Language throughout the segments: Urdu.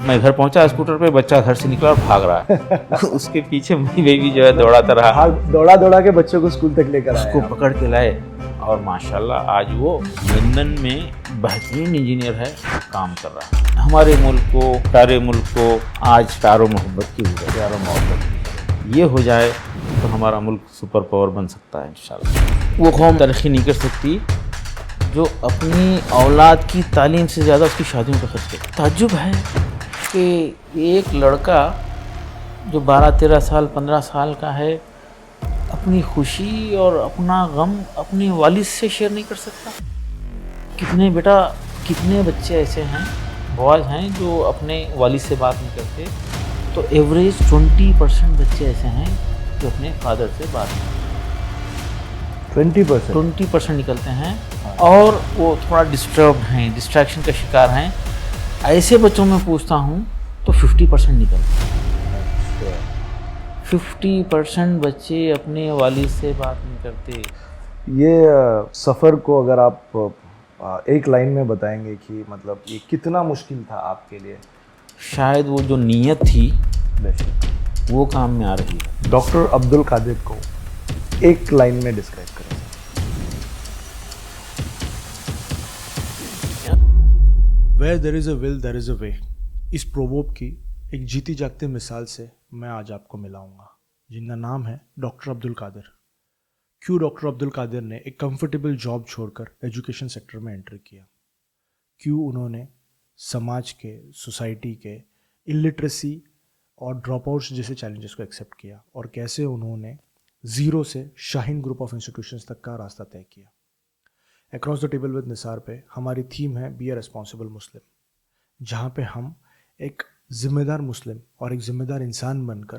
میں گھر پہنچا اسکوٹر پہ، بچہ گھر سے نکلا اور بھاگ رہا ہے اس کے پیچھے بیوی جو ہے دوڑاتا رہا، دوڑا کے بچوں کو اسکول تک لے کر اس آئے کو پکڑ کے لائے، اور ماشاءاللہ آج وہ لندن میں بہترین انجینئر ہے، کام کر رہا ہے۔ ہمارے ملک کو، سارے ملک کو آج پیار و محبت کی ضرورت ہے، پیار و محبت یہ ہو جائے تو ہمارا ملک سپر پاور بن سکتا ہے انشاءاللہ۔ وہ قوم ترقی نہیں کر سکتی جو اپنی اولاد کی تعلیم سے زیادہ اس کی شادیوں پہ خرچ کرے۔ تعجب ہے کہ ایک لڑکا جو 12-13 سال 15 سال کا ہے اپنی خوشی اور اپنا غم اپنے والد سے شیئر نہیں کر سکتا۔ کتنے بچے ایسے ہیں، بوائز ہیں جو اپنے والد سے بات نہیں کرتے، تو ایوریج 20% بچے ایسے ہیں جو اپنے فادر سے بات نہیں کرتے۔ 20% نکلتے ہیں اور وہ تھوڑا ڈسٹربڈ ہیں، ڈسٹریکشن کا شکار ہیں۔ ایسے بچوں میں پوچھتا ہوں تو 50% نکلتے ہیں۔ 50% بچے اپنے والد سے بات نہیں کرتے۔ یہ سفر کو اگر آپ ایک لائن میں بتائیں گے کہ مطلب یہ کتنا مشکل تھا آپ کے لیے؟ شاید وہ جو نیت تھی وہ کام میں آ رہی ہے۔ ڈاکٹر عبد القادر کو ایک لائن میں ڈسکرائب کریں۔ Where there is a will, there is a way. اس پروورب کی ایک جیتی جاگتی مثال سے میں آج آپ کو ملاؤں گا، جن کا نام ہے ڈاکٹر عبد القادر۔ کیوں ڈاکٹر عبد القادر نے ایک کمفرٹیبل جاب چھوڑ کر ایجوکیشن سیکٹر میں انٹر کیا؟ کیوں انہوں نے سماج کے، سوسائٹی کے الٹریسی اور ڈراپ آؤٹس جیسے چیلنجز کو ایکسیپٹ کیا، اور کیسے انہوں نے زیرو سے شاہین گروپ آف انسٹیٹیوشنز تک کا راستہ طے کیا؟ اکراس دا ٹیبل ود نثار پہ ہماری تھیم ہے بی اے ریسپانسبل مسلم، جہاں پہ ہم ایک ذمہ دار مسلم اور ایک ذمہ دار انسان بن کر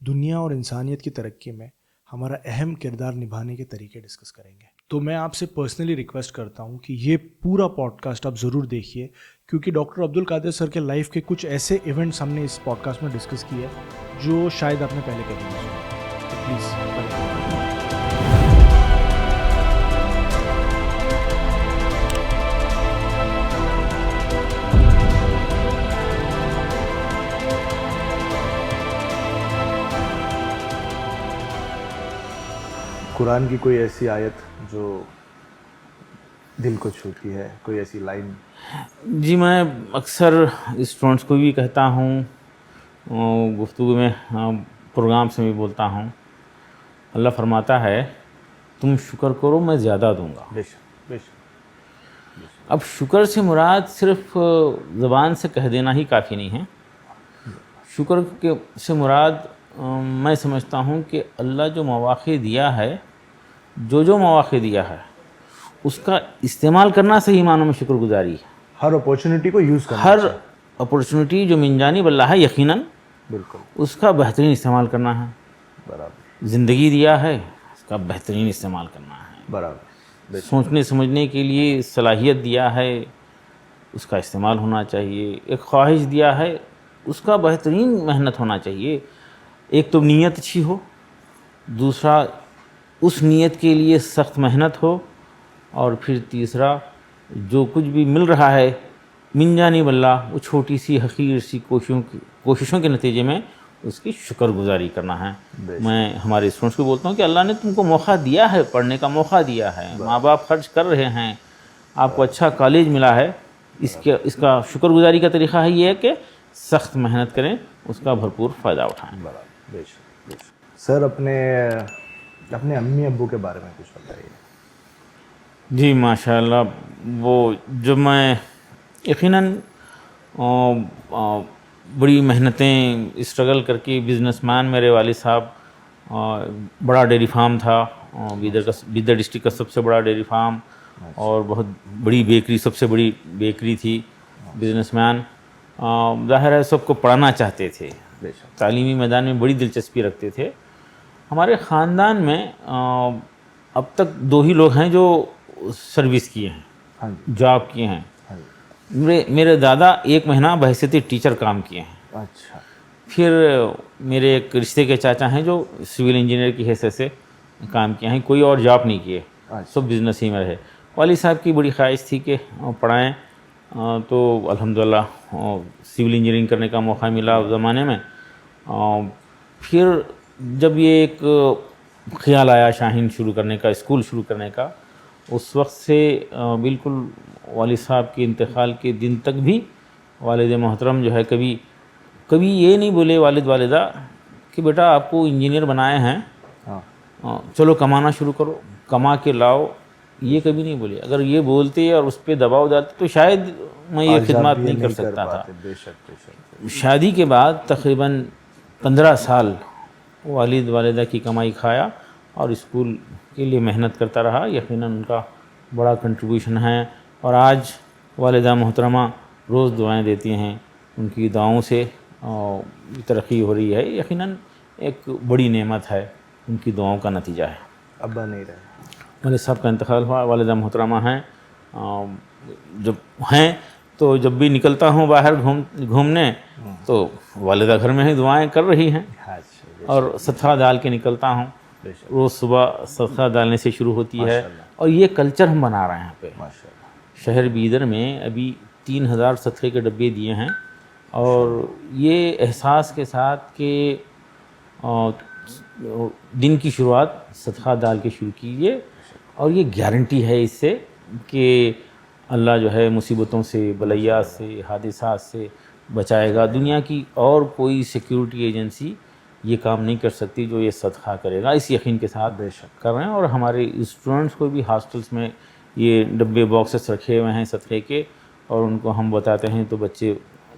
دنیا اور انسانیت کی ترقی میں ہمارا اہم کردار نبھانے کے طریقے ڈسکس کریں گے۔ تو میں آپ سے پرسنلی ریکویسٹ کرتا ہوں کہ یہ پورا پوڈ کاسٹ آپ ضرور دیکھیے، کیونکہ ڈاکٹر عبد القادر سر کے لائف کے کچھ ایسے ایونٹس ہم نے اس پوڈ کاسٹ میں ڈسکس کیے جو شاید آپ نے پہلے کبھی نہیں سنا، تو پلیز قرآن کی کوئی ایسی آیت جو دل کو چھوتی ہے، کوئی ایسی لائن؟ جی میں اکثر اسٹوڈنٹس کو بھی کہتا ہوں، گفتگو میں پروگرام سے بھی بولتا ہوں، اللہ فرماتا ہے تم شکر کرو میں زیادہ دوں گا۔ بے شک۔ اب شکر سے مراد صرف زبان سے کہہ دینا ہی کافی نہیں ہے۔ شکر سے مراد میں سمجھتا ہوں کہ اللہ جو مواقع دیا ہے، جو مواقع دیا ہے اس کا استعمال کرنا صحیح معنوں میں شکر گزاری ہے۔ ہر اپورچونٹی کو یوز کرنا، ہر اپورچونٹی جو من جانب اللہ ہے یقیناً بالکل اس کا بہترین استعمال کرنا ہے۔ برابر زندگی دیا ہے، اس کا بہترین استعمال کرنا ہے۔ برابر۔ سوچنے سمجھنے کے لیے صلاحیت دیا ہے، اس کا استعمال ہونا چاہیے۔ ایک خواہش دیا ہے، اس کا بہترین محنت ہونا چاہیے۔ ایک تو نیت اچھی ہو، دوسرا اس نیت کے لیے سخت محنت ہو، اور پھر تیسرا جو کچھ بھی مل رہا ہے من جانب اللہ، وہ چھوٹی سی حقیر سی کوششوں کے نتیجے میں اس کی شکر گزاری کرنا ہے۔ میں ہمارے اسٹوڈنٹس کو بولتا ہوں کہ اللہ نے تم کو موقع دیا ہے، پڑھنے کا موقع دیا ہے، ماں باپ خرچ کر رہے ہیں، آپ کو اچھا کالج ملا ہے، اس کا شکر گزاری کا طریقہ ہے یہ ہے کہ سخت محنت کریں، اس کا بھرپور فائدہ اٹھائیں۔ بے شک۔ سر اپنے امی ابو کے بارے میں کچھ بتائیے۔ جی ماشاءاللہ، وہ جب میں یقیناً بڑی محنتیں اسٹرگل کر کے بزنس مین، میرے والد صاحب بڑا ڈیری فارم تھا، بیدر ڈسٹرکٹ کا سب سے بڑا ڈیری فارم، اور بہت بڑی بیکری، سب سے بڑی بیکری تھی۔ بزنس مین ظاہر ہے سب کو پڑھانا چاہتے تھے، تعلیمی میدان میں بڑی دلچسپی رکھتے تھے۔ ہمارے خاندان میں اب تک 2 ہی لوگ ہیں جو سروس کیے ہیں، جاب کیے ہیں۔ میرے دادا 1 مہینہ بحیثیت ٹیچر کام کیے ہیں۔ اچھا۔ پھر میرے ایک رشتے کے چاچا ہیں جو سول انجینئر کی حیثیت سے کام کیے ہیں، کوئی اور جاب نہیں کیے، سب بزنس ہی میں رہے۔ والد صاحب کی بڑی خواہش تھی کہ پڑھائیں، تو الحمدللہ سول انجینئرنگ کرنے کا موقع ملا اس زمانے میں. پھر جب یہ ایک خیال آیا شاہین شروع کرنے کا، اسکول شروع کرنے کا، اس وقت سے بالکل والد صاحب کے انتقال کے دن تک بھی والد محترم جو ہے کبھی یہ نہیں بولے والد والدہ کہ بیٹا آپ کو انجینئر بنائے ہیں، ہاں چلو کمانا شروع کرو، کما کے لاؤ، یہ کبھی نہیں بولے. اگر یہ بولتے اور اس پہ دباؤ ڈالتے تو شاید میں یہ خدمات نہیں کر سکتا تھا. بے شک بے شک. شادی کے بعد تقریباً 15 سال والد والدہ کی کمائی کھایا اور اسکول کے لیے محنت کرتا رہا. یقیناً ان کا بڑا کنٹریبیوشن ہے، اور آج والدہ محترمہ روز دعائیں دیتی ہیں، ان کی دعاؤں سے ترقی ہو رہی ہے. یقیناً ایک بڑی نعمت ہے، ان کی دعاؤں کا نتیجہ ہے. ابا نہیں رہے. والد صاحب کا انتقال ہوا، والدہ محترمہ ہیں. جب ہیں تو جب بھی نکلتا ہوں باہر گھومنے تو والدہ گھر میں ہی دعائیں کر رہی ہیں، اور صدقہ ڈال کے نکلتا ہوں. روز صبح صدقہ ڈالنے سے شروع ہوتی ہے، اور یہ کلچر ہم بنا رہے ہیں یہاں پہ. شہر بیدر میں ابھی 3000 صدقے کے ڈبے دیے ہیں، اور یہ احساس کے ساتھ کہ دن کی شروعات صدقہ ڈال کے شروع کیجیے، اور یہ گارنٹی ہے اس سے کہ اللہ جو ہے مصیبتوں سے، بلیات سے، حادثات سے بچائے گا. دنیا کی اور کوئی سیکیورٹی ایجنسی یہ کام نہیں کر سکتی جو یہ صدقہ کرے گا. اس یقین کے ساتھ بے شک کر رہے ہیں. اور ہمارے اسٹوڈنٹس کو بھی ہاسٹلس میں یہ ڈبے باکسز رکھے ہوئے ہیں صدقے کے، اور ان کو ہم بتاتے ہیں تو بچے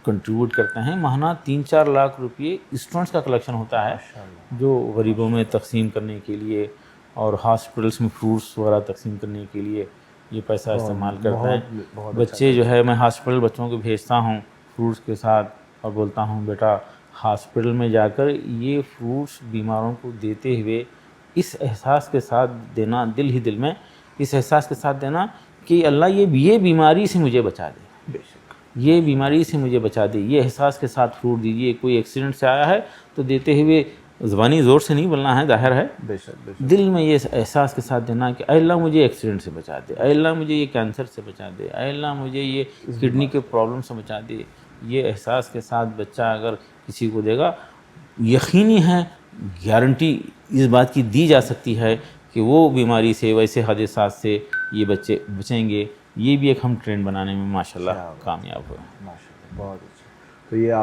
کنٹریبیوٹ کرتے ہیں. ماہانہ 3-4 لاکھ روپئے اسٹوڈنٹس کا کلیکشن ہوتا ہے جو غریبوں میں تقسیم کرنے کے لیے، اور ہاسپٹلس میں فروٹس وغیرہ تقسیم کرنے کے لیے یہ پیسہ استعمال کرتے ہیں. بچے جو ہے میں ہاسپٹل بچوں کو بھیجتا ہوں فروٹس کے ساتھ، اور بولتا ہوں بیٹا ہاسپٹل میں جا کر یہ فروٹس بیماروں کو دیتے ہوئے اس احساس کے ساتھ دینا، دل ہی دل میں اس احساس کے ساتھ دینا کہ اللہ یہ بیماری سے مجھے بچا دے، بے شک یہ بیماری سے مجھے بچا دے. یہ احساس کے ساتھ فروٹ دیجیے. کوئی ایکسیڈنٹ سے آیا ہے تو دیتے ہوئے زبانی زور سے نہیں بولنا ہے، ظاہر ہے، بے شک. دل میں یہ احساس کے ساتھ دینا کہ اے اللہ مجھے ایکسیڈنٹ سے بچا دے، اے اللہ مجھے یہ کینسر سے بچا دے، اے اللہ مجھے یہ کڈنی کے پرابلم سے بچا دے. یہ احساس کے ساتھ بچہ اگر کسی کو دے گا، یقینی ہے، گارنٹی اس بات کی دی جا سکتی ہے کہ وہ بیماری سے، ویسے حادثات سے یہ بچے بچیں گے. یہ بھی ایک ہم ٹرینڈ بنانے میں ماشاءاللہ کامیاب ہوئے. ماشاءاللہ بہت اچھا. تو یہ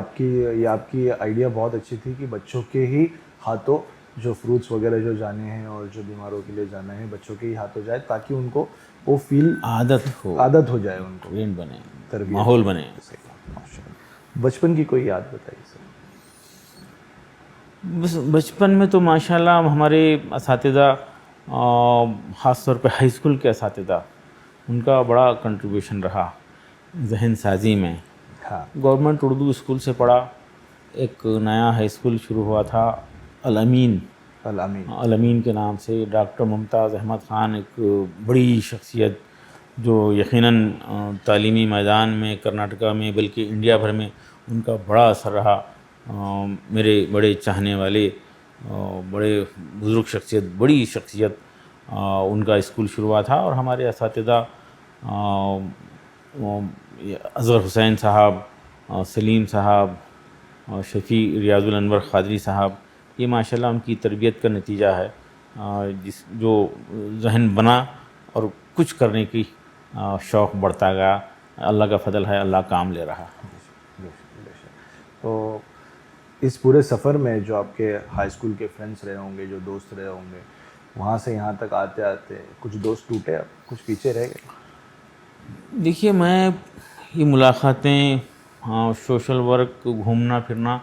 آپ کی آئیڈیا بہت اچھی تھی کہ بچوں کے ہی ہاتھوں جو فروٹس وغیرہ جو جانے ہیں اور جو بیماروں کے لیے جانا ہے بچوں کے ہی ہاتھوں جائے، تاکہ ان کو وہ فیل عادت ہو جائے، ان کو ٹرینڈ بنے، تربیت ماحول بنے. بچپن کی کوئی یاد بتائیے سر. بس بچپن میں تو ماشاءاللہ ہمارے اساتذہ، خاص طور پہ ہائی اسکول کے اساتذہ، ان کا بڑا کنٹریبیوشن رہا ذہن سازی میں. ہاں گورنمنٹ اردو اسکول سے پڑھا. ایک نیا ہائی اسکول شروع ہوا تھا الامین کے نام سے. ڈاکٹر ممتاز احمد خان ایک بڑی شخصیت جو یقیناً تعلیمی میدان میں کرناٹکا میں بلکہ انڈیا بھر میں ان کا بڑا اثر رہا. میرے بڑے چاہنے والے، بڑے بزرگ شخصیت، بڑی شخصیت، ان کا اسکول شروع ہوا تھا. اور ہمارے اساتذہ اظہر حسین صاحب، سلیم صاحب، شفیع ریاض الانور قادری صاحب، یہ ماشاءاللہ ان کی تربیت کا نتیجہ ہے جو ذہن بنا اور کچھ کرنے کی شوق بڑھتا گیا. اللہ کا فضل ہے، اللہ کام لے رہا. تو اس پورے سفر میں جو آپ کے ہائی اسکول کے فرینڈس رہے ہوں گے، جو دوست رہے ہوں گے، وہاں سے یہاں تک آتے آتے کچھ دوست ٹوٹے، کچھ پیچھے رہ گئے؟ دیکھیے، میں یہ ملاقاتیں، سوشل ورک، گھومنا پھرنا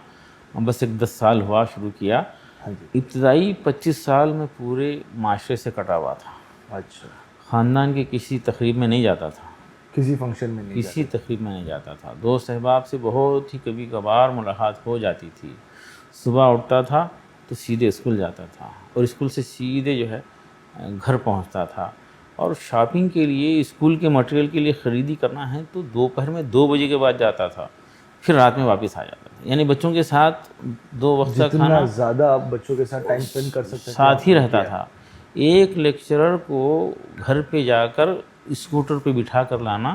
بس ایک 10 سال ہوا شروع کیا. ابتدائی 25 سال میں پورے معاشرے سے کٹا ہوا تھا. اچھا. خاندان کے کسی تقریب میں نہیں جاتا تھا، کسی فنکشن میں نہیں کسی تقریب میں نہیں جاتا تھا. دوست احباب سے بہت ہی کبھی کبھار ملاقات ہو جاتی تھی. صبح اٹھتا تھا تو سیدھے اسکول جاتا تھا، اور اسکول سے سیدھے جو ہے گھر پہنچتا تھا. اور شاپنگ کے لیے، اسکول کے مٹیریل کے لیے خریدی کرنا ہے تو دوپہر میں 2 بجے کے بعد جاتا تھا، پھر رات میں واپس آ جاتا تھا. یعنی بچوں کے ساتھ 2 وقت کا کھانا، جتنا زیادہ آپ بچوں کے ساتھ ٹائم اسپینڈ کر سکتے ساتھ ہی رہتا تھا. ایک لیکچرر کو گھر پہ جا کر اسکوٹر پہ بٹھا کر لانا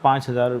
5,000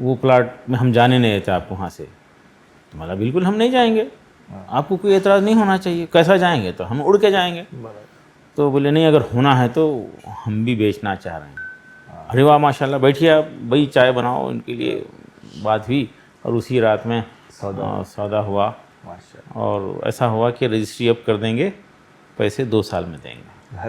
وہ پلاٹ میں ہم جانے نہیں دیتے آپ کو وہاں سے. تو مطلب بالکل ہم نہیں جائیں گے, آپ کو کوئی اعتراض نہیں ہونا چاہیے. کیسا جائیں گے؟ تو ہم اڑ کے جائیں گے. تو بولے نہیں, اگر ہونا ہے تو ہم بھی بیچنا چاہ رہے ہیں. ارے واہ ماشاء اللہ, بیٹھیے آپ, بھائی چائے بناؤ. ان کے لیے بات ہوئی اور اسی رات میں سودا ہوا. اور ایسا ہوا کہ رجسٹری اب کر دیں گے, پیسے 2 سال میں دیں گے.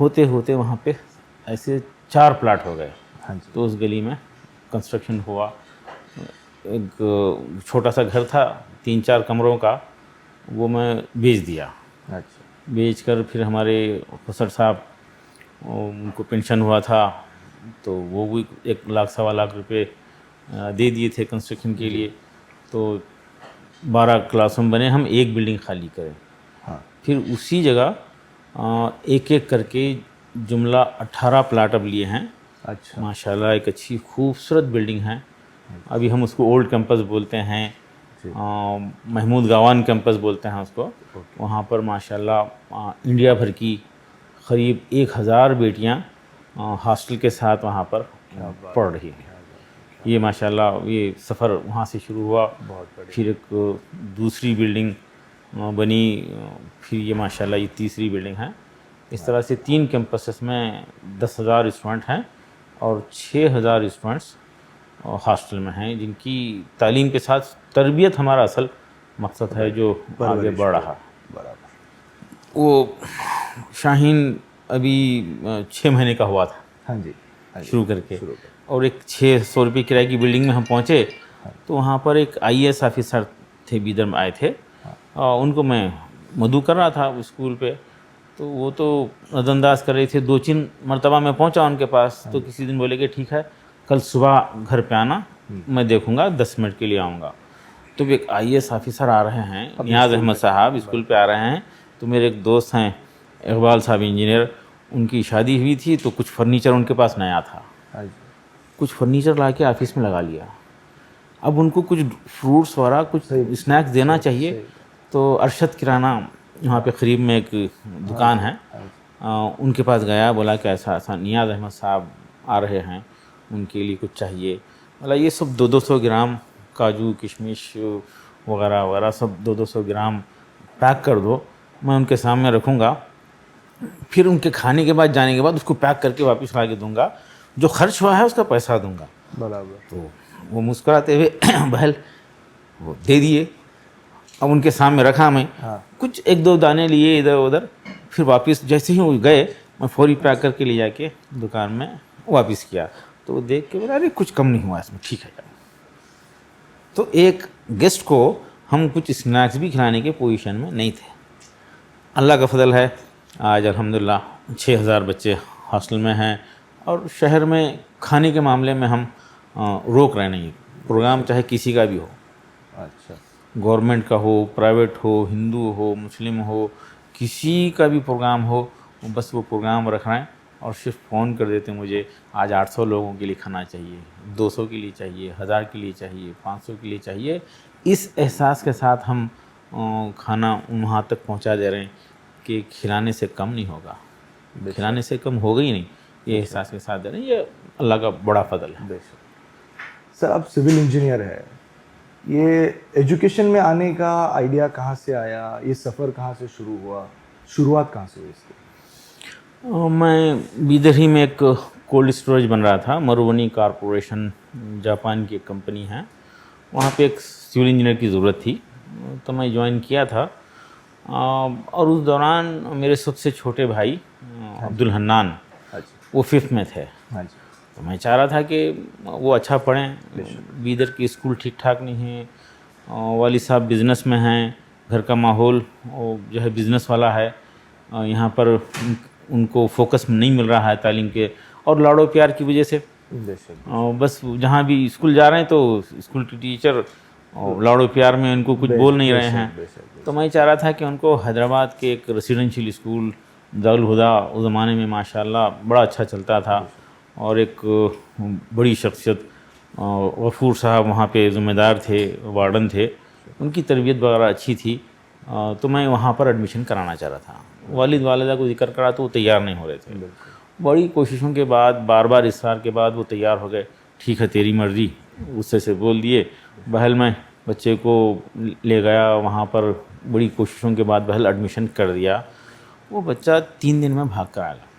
ہوتے ہوتے وہاں پہ ایسے 4 پلاٹ ہو گئے. تو اس گلی میں کنسٹرکشن ہوا. ایک چھوٹا سا گھر تھا 3-4 کمروں کا, وہ میں بیچ دیا. بیچ کر پھر ہمارے خسر صاحب, ان کو پینشن ہوا تھا, تو وہ بھی 1 لاکھ 1.25 لاکھ روپے دے دیے تھے کنسٹرکشن کے لیے. تو 12 کلاس روم بنے, ہم 1 بلڈنگ خالی کریں. پھر اسی جگہ ایک ایک کر کے جملہ 18 پلاٹ اب لیے ہیں. اچھا ماشاء اللہ ایک اچھی خوبصورت بلڈنگ ہے. ابھی ہم اس کو اولڈ کیمپس بولتے ہیں, محمود گاوان کیمپس بولتے ہیں اس کو. وہاں پر ماشاء اللہ انڈیا بھر کی قریب 1000 بیٹیاں ہاسٹل کے ساتھ وہاں پر پڑھ رہی ہیں. یہ ماشاء اللہ یہ سفر وہاں سے شروع ہوا. پھر ایک دوسری بلڈنگ بنی, پھر یہ ماشاء اللہ یہ تیسری بلڈنگ ہے. اس طرح سے 3 کیمپسز میں 10,000 اسٹوڈنٹ ہیں اور 6,000 اسٹوڈنٹس ہاسٹل میں ہیں, جن کی تعلیم کے ساتھ تربیت ہمارا اصل مقصد ہے جو آگے بڑھ رہا. وہ شاہین ابھی 6 مہینے کا ہوا تھا شروع کر کے, اور ایک 600 روپے کرائے کی بلڈنگ میں ہم پہنچے. تو وہاں پر ایک IAS آفیسر تھے, بیدر میں آئے تھے, ان کو میں مدعو کر رہا تھا اسکول پہ. تو وہ تو نظر انداز کر رہے تھے. 2-3 مرتبہ میں پہنچا ان کے پاس. تو کسی دن بولے کہ ٹھیک ہے کل صبح گھر پہ آنا, میں دیکھوں گا, 10 منٹ کے لیے آؤں گا. تو ایک IAS آفیسر آ رہے ہیں, نیاز احمد صاحب اسکول پہ آ رہے ہیں. تو میرے ایک دوست ہیں اقبال صاحب انجینئر, ان کی شادی ہوئی تھی, تو کچھ فرنیچر ان کے پاس نیا تھا. کچھ فرنیچر لا کے آفس میں لگا لیا. اب ان کو کچھ فروٹس وغیرہ کچھ اسنیکس دینا چاہیے. تو ارشد کرانہ وہاں پہ قریب میں ایک دکان ہے, ان کے پاس گیا, بولا کہ ایسا ایسا نیاز احمد صاحب آ رہے ہیں, ان کے لیے کچھ چاہیے. بولا یہ سب 200 گرام کاجو کشمش وغیرہ وغیرہ سب 200 گرام پیک کر دو, میں ان کے سامنے رکھوں گا. پھر ان کے کھانے کے بعد جانے کے بعد اس کو پیک کر کے واپس لا کے دوں گا, جو خرچ ہوا ہے اس کا پیسہ دوں گا. تو وہ مسکراتے ہوئے بہل وہ دے دیے. اب ان کے سامنے رکھا میں, کچھ 1-2 دانے لیے ادھر ادھر. پھر واپس جیسے ہی وہ گئے, میں فوری پیک کر کے لے جا کے دکان میں واپس کیا. تو وہ دیکھ کے بولا ارے کچھ کم نہیں ہوا اس میں, ٹھیک ہے. تو ایک گیسٹ کو ہم کچھ اسنیکس بھی کھلانے کے پوزیشن میں نہیں تھے. اللہ کا فضل ہے, آج الحمدللہ 6,000 بچے ہاسٹل میں ہیں. اور شہر میں کھانے کے معاملے میں ہم روک رہے نہیں. پروگرام چاہے کسی کا بھی ہو, اچھا گورنمنٹ کا ہو, پرائیویٹ ہو, ہندو ہو, مسلم ہو, کسی کا بھی پروگرام ہو, بس وہ پروگرام رکھ رہے ہیں. اور صرف فون کر دیتے ہیں, مجھے آج 800 لوگوں کے لیے کھانا چاہیے, 200 کے لیے چاہیے, 1000 کے لیے چاہیے, 500 کے لیے چاہیے. اس احساس کے ساتھ ہم کھانا وہاں تک پہنچا دے رہے ہیں کہ کھلانے سے کم نہیں ہوگا, کھلانے سے کم ہوگا ہی نہیں. یہ احساس کے ساتھ دے رہے ہیں, یہ اللہ کا بڑا فضل ہے. سر آپ سول انجینئر ہے, یہ ایجوکیشن میں آنے کا آئیڈیا کہاں سے آیا, یہ سفر کہاں سے شروع ہوا, شروعات کہاں سے ہوئی اس کی؟ میں بیدر ہی میں ایک کولڈ اسٹوریج بن رہا تھا, مروونی کارپوریشن جاپان کی ایک کمپنی ہے, وہاں پہ ایک سول انجینئر کی ضرورت تھی. تو میں جوائن کیا تھا. اور اس دوران میرے سب سے چھوٹے بھائی عبدالحنان, وہ 5th میں تھے. تو میں چاہ رہا تھا کہ وہ اچھا پڑھیں. بیدر کی اسکول ٹھیک ٹھاک نہیں ہے, والد صاحب بزنس میں ہیں, گھر کا ماحول جو ہے بزنس والا ہے, یہاں پر ان کو فوکس نہیں مل رہا ہے تعلیم کے, اور لاڑو پیار کی وجہ سے بس جہاں بھی اسکول جا رہے ہیں تو اسکول کے ٹیچر لاڑو پیار میں ان کو کچھ بول نہیں رہے ہیں. تو میں چاہ رہا تھا کہ ان کو حیدرآباد کے ایک ریسیڈنشیل اسکول دارالہدا, اس زمانے میں ماشاءاللہ بڑا اچھا چلتا تھا, اور ایک بڑی شخصیت غفور صاحب وہاں پہ ذمہ دار تھے, وارڈن تھے, ان کی تربیت وغیرہ اچھی تھی. تو میں وہاں پر ایڈمیشن کرانا چاہ رہا تھا. والد والدہ کو ذکر کرا تو وہ تیار نہیں ہو رہے تھے. بڑی کوششوں کے بعد بار بار اصرار کے بعد وہ تیار ہو گئے. ٹھیک ہے تیری مرضی, غصے سے بول دیے. بہل میں بچے کو لے گیا وہاں پر, بڑی کوششوں کے بعد بہل ایڈمیشن کر دیا. وہ بچہ 3 دن میں بھاگ کر آ گیا.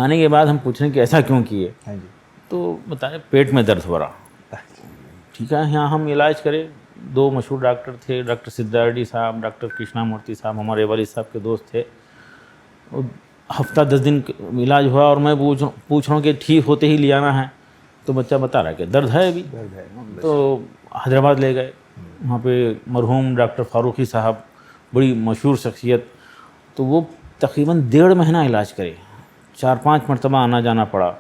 آنے کے بعد ہم پوچھ رہے ہیں کہ ایسا کیوں کیے, ہاں جی. تو بتائیں پیٹ میں درد ہو رہا. ٹھیک ہے یہاں ہم علاج کرے. 2 مشہور ڈاکٹر تھے, ڈاکٹر سدھارڈی صاحب, ڈاکٹر کرشنا مورتی صاحب, ہمارے والد صاحب کے دوست تھے. ہفتہ 10 دن علاج ہوا اور میں پوچھ رہا ہوں کہ ٹھیک ہوتے ہی لے آنا ہے, تو بچہ بتا رہا ہے کہ درد ہے ابھی. درد ہے. تو حیدرآباد لے گئے. وہاں پہ مرحوم ڈاکٹر فاروقی صاحب, بڑی مشہور شخصیت, تو وہ تقریباً 1.5 مہینہ علاج کرے. 4-5 مرتبہ آنا جانا پڑا.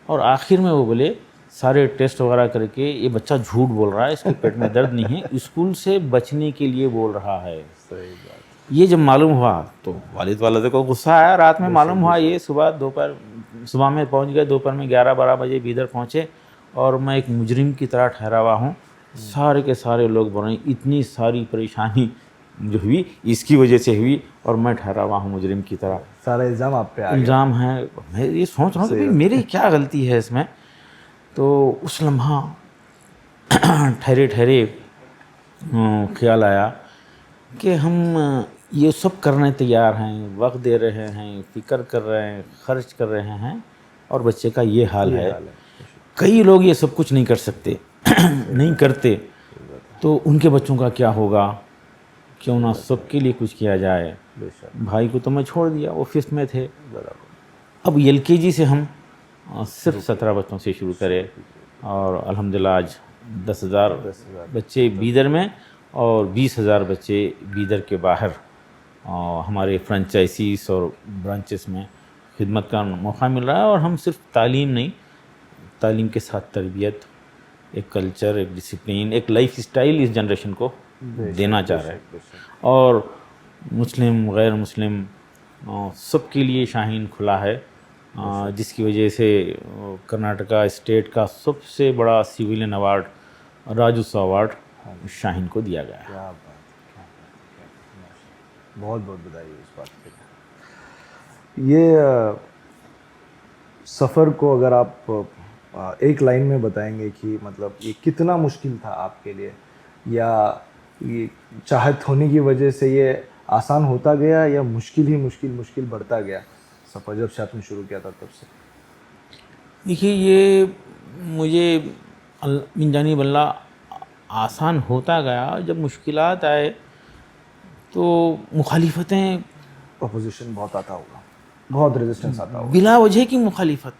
اور آخر میں وہ بولے سارے ٹیسٹ وغیرہ کر کے یہ بچہ جھوٹ بول رہا ہے, اس کے پیٹ میں درد نہیں ہے, اسکول سے بچنے کے لیے بول رہا ہے. صحیح بات. یہ جب معلوم ہوا تو والد کو غصہ آیا. رات میں معلوم ہوا, یہ صبح میں پہنچ گئے, دوپہر میں 11-12 بجے بیدر پہنچے, اور میں ایک مجرم کی طرح ٹھہرا ہوا ہوں. سارے کے سارے لوگ بول رہے ہیں اتنی ساری پریشانی جو ہوئی اس کی وجہ سے ہوئی, اور میں ٹھہرا ہوا ہوں مجرم کی طرح. سارا الزام آپ پہ آ گیا. الزام ہے. میں یہ سوچ رہا ہوں کہ میری کیا غلطی ہے اس میں. تو اس لمحہ ٹھہرے خیال آیا کہ ہم یہ سب کرنے تیار ہیں, وقت دے رہے ہیں, فکر کر رہے ہیں, خرچ کر رہے ہیں, اور بچے کا یہ حال ہے. کئی لوگ یہ سب کچھ نہیں کر سکتے, نہیں کرتے, تو ان کے بچوں کا کیا ہوگا. کیوں نہ سب کے لیے کچھ کیا جائے. بھائی کو تو میں چھوڑ دیا, وہ 5th میں تھے. اب LKG سے ہم صرف 17 بچوں سے شروع کرے, اور الحمدللہ آج 10,000 بچے بیدر میں اور 20,000 بچے بیدر کے باہر ہمارے فرنچائزیز اور برانچز میں خدمت کا موقع مل رہا ہے. اور ہم صرف تعلیم نہیں, تعلیم کے ساتھ تربیت, ایک کلچر, ایک ڈسپلین, ایک لائف اسٹائل اس جنریشن کو دینا چاہ رہے ہیں. اور مسلم غیر مسلم سب کے لیے شاہین کھلا ہے, جس کی وجہ سے کرناٹکا اسٹیٹ کا سب سے بڑا سویلین ایوارڈ راجوتسو ایوارڈ شاہین کو دیا گیا ہے. کیا بات, بہت بہت بدائی اس بات پہ. یہ سفر کو اگر آپ ایک لائن میں بتائیں گے کہ مطلب یہ کتنا مشکل تھا آپ کے لیے, یا یہ چاہت ہونے کی وجہ سے یہ آسان ہوتا گیا, یا مشکل ہی مشکل بڑھتا گیا سفر جب سے آپ نے شروع کیا تھا تب سے؟ دیکھیے یہ مجھے من جانب اللہ آسان ہوتا گیا. جب مشکلات آئے تو مخالفتیں, اپوزیشن بہت آتا ہوگا, بہت ریزسٹنس آتا ہوگا. بلا وجہ کی مخالفت,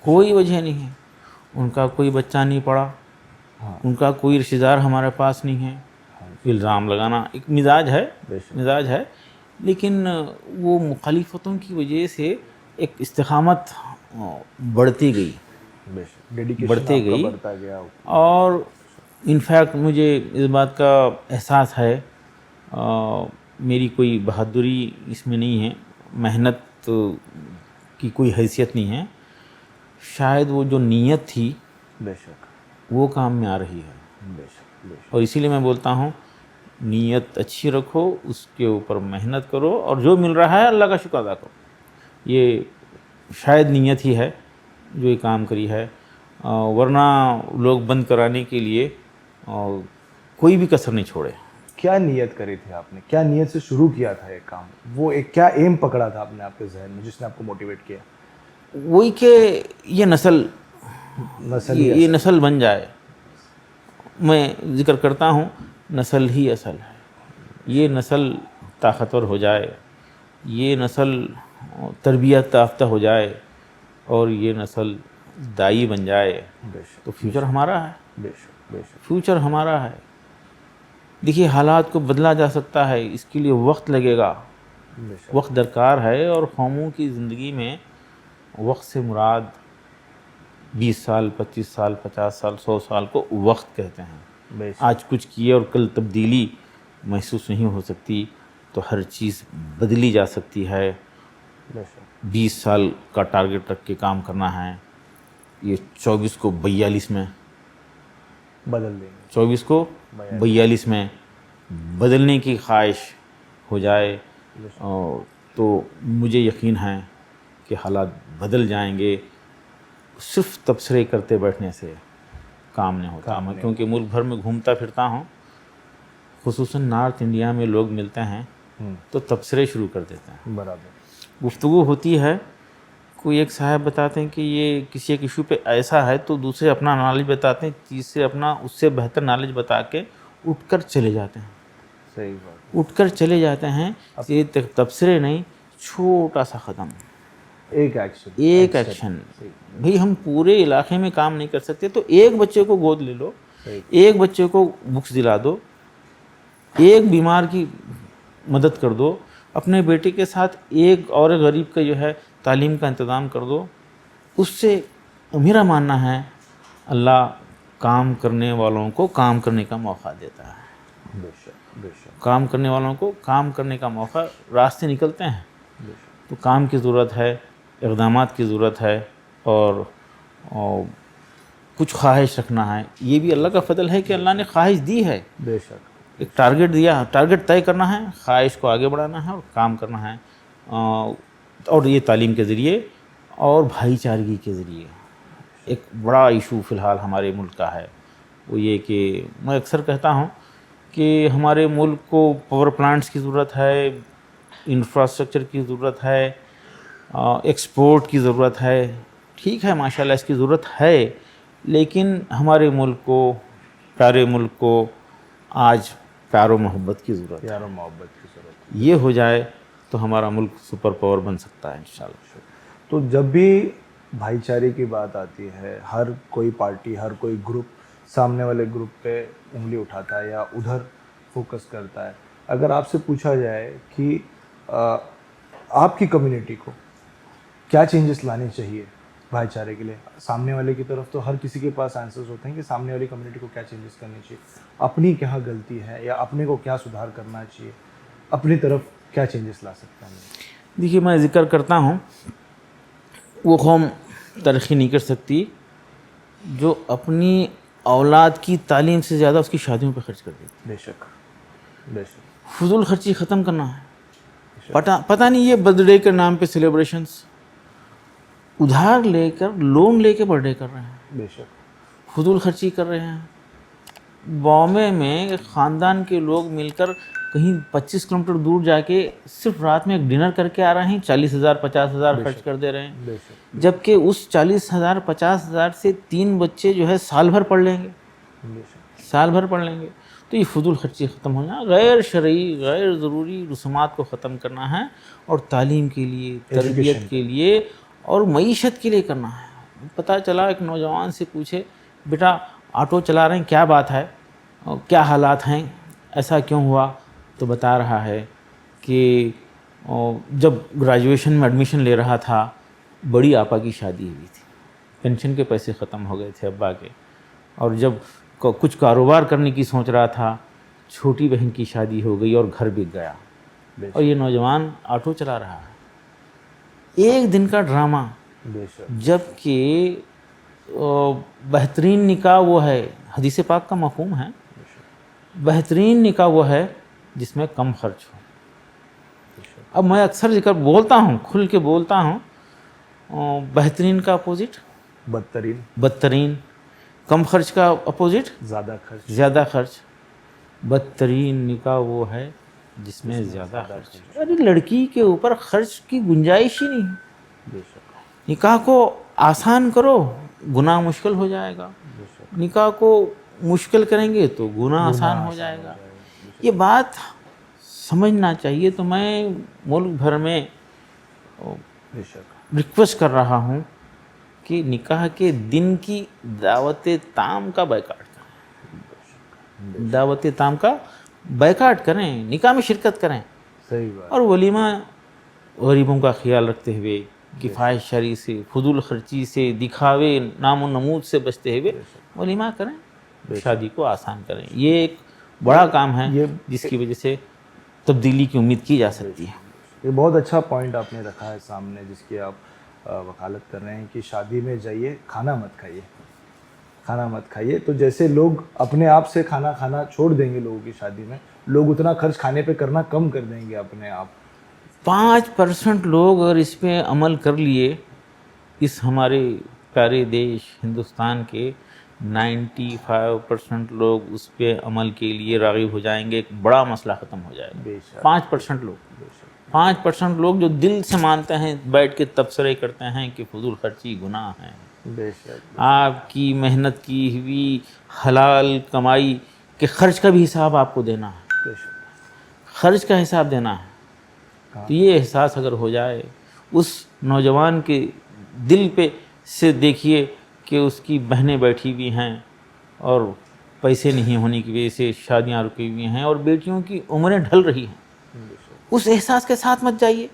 کوئی وجہ نہیں ہے. ان کا کوئی بچہ نہیں پڑا, ان کا کوئی رشتہ دار ہمارے پاس نہیں ہے. الزام لگانا ایک مزاج ہے, لیکن وہ مخالفتوں کی وجہ سے ایک استقامت بڑھتی گئی, بڑھتی گئی. اور انفیکٹ مجھے اس بات کا احساس ہے, میری کوئی بہادری اس میں نہیں ہے, محنت کی کوئی حیثیت نہیں ہے. شاید وہ جو نیت تھی بے شک وہ کام میں آ رہی ہے. بے شک بے شک. اور اسی لیے میں بولتا ہوں نیت اچھی رکھو, اس کے اوپر محنت کرو, اور جو مل رہا ہے اللہ کا شکر ادا کرو. یہ شاید نیت ہی ہے جو یہ کام کری ہے, ورنہ لوگ بند کرانے کے لیے کوئی بھی کسر نہیں چھوڑے. کیا نیت کری تھی آپ نے, کیا نیت سے شروع کیا تھا یہ کام, وہ ایک کیا ایم پکڑا تھا آپ نے آپ کے ذہن میں جس نے آپ کو موٹیویٹ کیا؟ وہی کہ یہ نسل بن جائے. میں ذکر کرتا ہوں نسل ہی اصل ہے. یہ نسل طاقتور ہو جائے, یہ نسل تربیت یافتہ ہو جائے, اور یہ نسل دائی بن جائے, تو فیوچر ہمارا ہے. بے شک بے شک. فیوچر ہمارا ہے. دیکھیے حالات کو بدلا جا سکتا ہے, اس کے لیے وقت لگے گا, وقت درکار ہے. اور قوموں کی زندگی میں وقت سے مراد 20 سال 25 سال 50 سال 100 سال کو وقت کہتے ہیں. آج کچھ کیے اور کل تبدیلی محسوس نہیں ہو سکتی, تو ہر چیز بدلی جا سکتی ہے. 20 سال کا ٹارگٹ رکھ کے کام کرنا ہے, یہ 24 کو 42 میں بدل دیں, 24 کو 42 میں بدلنے کی خواہش ہو جائے, تو مجھے یقین ہے کہ حالات بدل جائیں گے. صرف تبصرے کرتے بیٹھنے سے کام نہیں ہوتا. میں کیونکہ ملک بھر میں گھومتا پھرتا ہوں, خصوصاً نارتھ انڈیا میں لوگ ملتے ہیں تو تبصرے شروع کر دیتے ہیں. برابر. گفتگو ہوتی ہے, کوئی ایک صاحب بتاتے ہیں کہ یہ کسی ایک ایشو پہ ایسا ہے, تو دوسرے اپنا نالج بتاتے ہیں, تیسرے اپنا اس سے بہتر نالج بتا کے اٹھ کر چلے جاتے ہیں. صحیح بات. اٹھ کر چلے جاتے ہیں. یہ تبصرے نہیں, چھوٹا سا قدم, ایک ایکشن. ایک ایکشن. بھئی ہم پورے علاقے میں کام نہیں کر سکتے تو ایک بچے کو گود لے لو, ایک بچے کو بکس دلا دو, ایک بیمار کی مدد کر دو, اپنے بیٹے کے ساتھ ایک اور غریب کا جو ہے تعلیم کا انتظام کر دو. اس سے میرا ماننا ہے اللہ کام کرنے والوں کو کام کرنے کا موقع دیتا ہے. بے شک, بے شک. کام کرنے والوں کو کام کرنے کا موقع, راستے نکلتے ہیں. تو کام کی ضرورت ہے, اقدامات کی ضرورت ہے, اور کچھ خواہش رکھنا ہے. یہ بھی اللہ کا فضل ہے کہ اللہ نے خواہش دی ہے. بے شک. ایک ٹارگٹ دیا, ٹارگٹ طے کرنا ہے, خواہش کو آگے بڑھانا ہے اور کام کرنا ہے. اور یہ تعلیم کے ذریعے اور بھائی چارگی کے ذریعے. ایک بڑا ایشو فی الحال ہمارے ملک کا ہے, وہ یہ کہ میں اکثر کہتا ہوں کہ ہمارے ملک کو پاور پلانٹس کی ضرورت ہے, انفراسٹرکچر کی ضرورت ہے, ایکسپورٹ کی ضرورت ہے. ٹھیک ہے, ماشاءاللہ اس کی ضرورت ہے, لیکن ہمارے ملک کو, پیارے ملک کو آج پیار و محبت کی ضرورت ہے. پیار و محبت کی ضرورت. یہ ہو جائے تو ہمارا ملک سپر پاور بن سکتا ہے انشاءاللہ. تو جب بھی بھائی چارے کی بات آتی ہے, ہر کوئی پارٹی, ہر کوئی گروپ سامنے والے گروپ پہ انگلی اٹھاتا ہے یا ادھر فوکس کرتا ہے. اگر آپ سے پوچھا جائے کہ آپ کی کمیونٹی کو کیا چینجز لانی چاہیے بھائی چارے کے لیے, سامنے والے کی طرف تو ہر کسی کے پاس آنسرز ہوتے ہیں کہ سامنے والی کمیونٹی کو کیا چینجز کرنی چاہیے, اپنی کیا غلطی ہے یا اپنے کو کیا سدھار کرنا چاہیے, اپنی طرف کیا چینجز لا سکتا ہے. دیکھیے, میں ذکر کرتا ہوں, وہ قوم ترقی نہیں کر سکتی جو اپنی اولاد کی تعلیم سے زیادہ اس کی شادیوں پہ خرچ کر دیتی. بے شک, بے شک. فضول خرچی ختم کرنا ہے. پتہ نہیں یہ برتھ ڈے کے نام پہ سیلیبریشنز ادھار لے کر, لون لے کے برتھ ڈے کر رہے ہیں, بے شک. فضول خرچی کر رہے ہیں. بامبے میں خاندان کے لوگ مل کر کہیں 25 کلومیٹر دور جا کے صرف رات میں ایک ڈنر کر کے آ رہے ہیں, 40,000 50,000 خرچ کر دے رہے ہیں. بے شک. جبکہ اس 40,000 50,000 سے 3 بچے جو ہے سال بھر پڑھ لیں گے, بے شک. سال بھر پڑھ لیں گے. تو یہ فضول خرچی ختم ہونا, غیر شرعی غیر ضروری رسومات کو ختم کرنا ہے, اور تعلیم کے لیے, تربیت کے لیے اور معیشت کے لیے کرنا ہے. پتہ چلا ایک نوجوان سے پوچھے, بیٹا آٹو چلا رہے ہیں, کیا بات ہے, کیا حالات ہیں, ایسا کیوں ہوا؟ تو بتا رہا ہے کہ جب گریجویشن میں ایڈمیشن لے رہا تھا, بڑی آپا کی شادی ہوئی تھی, پینشن کے پیسے ختم ہو گئے تھے ابا کے, اور جب کچھ کاروبار کرنے کی سوچ رہا تھا, چھوٹی بہن کی شادی ہو گئی اور گھر بک گیا, اور یہ نوجوان آٹو چلا رہا ہے. ایک دن کا ڈرامہ. بے شک. جب کہ بہترین نکاح وہ ہے, حدیث پاک کا مفہوم ہے, بہترین نکاح وہ ہے جس میں کم خرچ ہو. اب میں اکثر ذکر بولتا ہوں, کھل کے بولتا ہوں, بہترین کا اپوزٹ بدترین. بدترین. کم خرچ کا اپوزٹ زیادہ خرچ. زیادہ خرچ. بدترین نکاح وہ ہے جس میں زیادہ خرچ. ارے لڑکی کے اوپر خرچ کی گنجائش ہی نہیں. بے شک. نکاح کو آسان کرو, گناہ مشکل ہو جائے گا. نکاح کو مشکل کریں گے تو گناہ آسان ہو جائے گا. یہ بات سمجھنا چاہیے. تو میں ملک بھر میں بے شک ریکویسٹ کر رہا ہوں کہ نکاح کے دن کی دعوت تام کا بائیکاٹ کریں. دعوت تام کا بائیکاٹ کریں, نکاح میں شرکت کریں. صحیح بات. اور ولیمہ غریبوں کا خیال رکھتے ہوئے, کفایت شرعی سے, فضول خرچی سے, دکھاوے نام و نمود سے بچتے ہوئے ولیمہ کریں, شادی کو آسان کریں. یہ ایک بڑا کام ہے جس کی وجہ سے تبدیلی کی امید کی جا سکتی ہے. یہ بہت اچھا پوائنٹ آپ نے رکھا ہے سامنے, جس کی آپ وکالت کر رہے ہیں کہ شادی میں جائیے, کھانا مت کھائیے, کھانا مت کھائیے. تو جیسے لوگ اپنے آپ سے کھانا کھانا چھوڑ دیں گے لوگوں کی شادی میں, لوگ اتنا خرچ کھانے پہ کرنا کم کر دیں گے اپنے آپ, 5% لوگ اگر اس پہ عمل کر لیے، اس ہمارے پیارے دیش ہندوستان کے 95% لوگ اس پہ عمل کے لیے راغب ہو جائیں گے، ایک بڑا مسئلہ ختم ہو جائے بے گا۔ شک 5% لوگ، 5% لوگ جو دل سے مانتے ہیں، بیٹھ کے تبصرے کرتے ہیں کہ فضول خرچی گناہ ہے، بے شک آپ کی محنت کی ہوئی حلال کمائی کے خرچ کا بھی حساب آپ کو دینا ہے، بے شک خرچ کا حساب دینا ہے۔ تو یہ احساس اگر ہو جائے اس نوجوان کے دل پہ سے، دیکھیے کہ اس کی بہنیں بیٹھی ہوئی ہیں اور پیسے نہیں ہونے کی وجہ سے شادیاں رکی ہوئی ہیں اور بیٹیوں کی عمریں ڈھل رہی ہیں، اس احساس کے ساتھ مت جائیے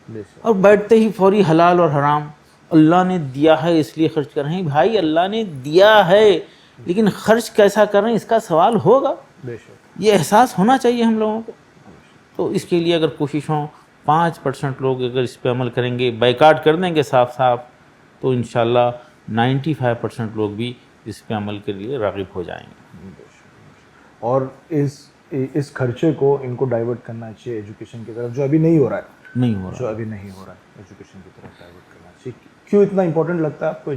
بے شک اور بیٹھتے ہی فوری حلال اور حرام، اللہ نے دیا ہے اس لیے خرچ کر رہے ہیں۔ بھائی اللہ نے دیا ہے لیکن خرچ کیسا کر رہے ہیں اس کا سوال ہوگا، بے شک یہ احساس ہونا چاہیے ہم لوگوں کو۔ تو اس کے لیے اگر کوشش ہوں، 5% لوگ اگر اس پہ عمل کریں گے، بائیکاٹ کر دیں گے صاف صاف، تو انشاءاللہ 95% لوگ بھی اس پہ عمل کے لیے راغب ہو جائیں گے۔ اور اس خرچے کو ان کو ڈائیورٹ کرنا چاہیے ایجوکیشن کی طرف، جو ابھی نہیں ہو رہا ہے، نہیں ہو جو رہا۔ ابھی نہیں ہو رہا ہے ایجوکیشن کی طرف ڈائیورٹ کرنا چاہیے۔ کیوں اتنا امپورٹنٹ لگتا ہے آپ کو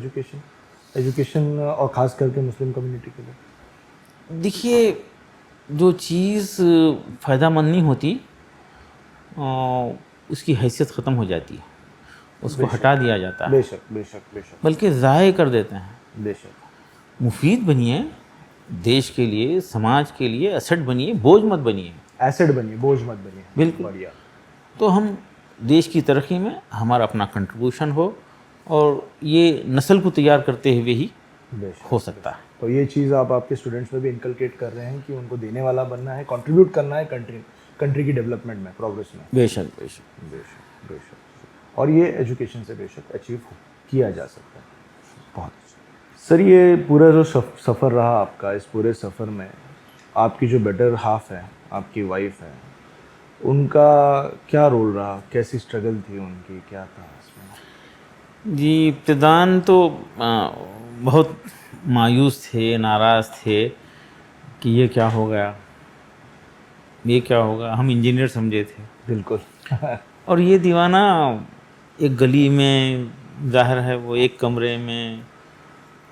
ایجوکیشن اور خاص کر کے مسلم کمیونٹی کے لیے؟ دیکھیے، جو چیز فائدہ مند نہیں ہوتی اس کی حیثیت ختم ہو جاتی ہے، اس کو ہٹا دیا جاتا ہے، بے شک بے شک بے شک بلکہ ضائع کر دیتے ہیں۔ بے شک مفید بنیے، دیش کے لیے، سماج کے لیے ایسٹ بنیے، بوجھ مت بنیے۔ ایسڈ بنیے، بوجھ مت بنیے۔ بالکل۔ بڑھیا۔ تو ہم دیش کی ترقی میں ہمارا اپنا کنٹریبیوشن ہو، اور یہ نسل کو تیار کرتے ہوئے ہی بے شک ہو سکتا ہے۔ تو یہ چیز آپ کے اسٹوڈنٹس میں بھی انکلکیٹ کر رہے ہیں کہ ان کو دینے والا بننا ہے، کنٹریبیوٹ کرنا ہے کنٹری کی ڈیولپمنٹ میں، پروگریس میں۔ بے شک بے شک۔ بے شک بے شک۔ اور یہ ایجوکیشن سے بے شک اچیو کیا جا سکتا ہے۔ بہت اچھا سر، یہ پورا جو سفر رہا آپ کا، اس پورے سفر میں آپ کی جو بیٹر ہاف ہے، آپ کی وائف ہے، ان کا کیا رول رہا؟ کیسی اسٹرگل تھی ان کی، کیا تھا اس میں؟ جی، ابتداً تو بہت مایوس تھے، ناراض تھے کہ یہ کیا ہو گیا، یہ کیا ہوگا۔ ہم انجینئر سمجھے تھے، بالکل۔ اور یہ دیوانہ ایک گلی میں، ظاہر ہے وہ ایک کمرے میں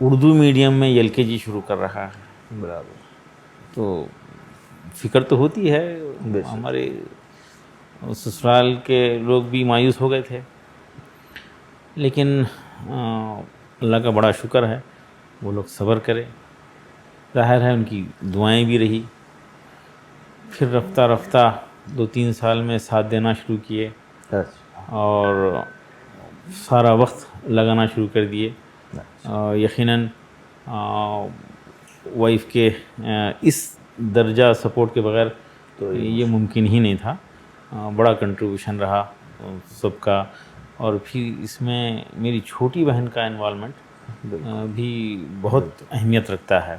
اردو میڈیم میں LKG شروع کر رہا ہے، برابر۔ تو فکر تو ہوتی ہے۔ ہمارے سسرال کے لوگ بھی مایوس ہو گئے تھے، لیکن اللہ کا بڑا شکر ہے، وہ لوگ صبر کرے، ظاہر ہے ان کی دعائیں بھی رہی۔ پھر رفتہ رفتہ 2-3 سال میں ساتھ دینا شروع کیے اور سارا وقت لگانا شروع کر دیے۔ یقیناً وائف کے اس درجہ سپورٹ کے بغیر تو یہ ممکن ہی نہیں تھا۔ بڑا کنٹریبیوشن رہا سب کا، اور پھر اس میں میری چھوٹی بہن کا انوالومنٹ بھی بہت اہمیت رکھتا ہے۔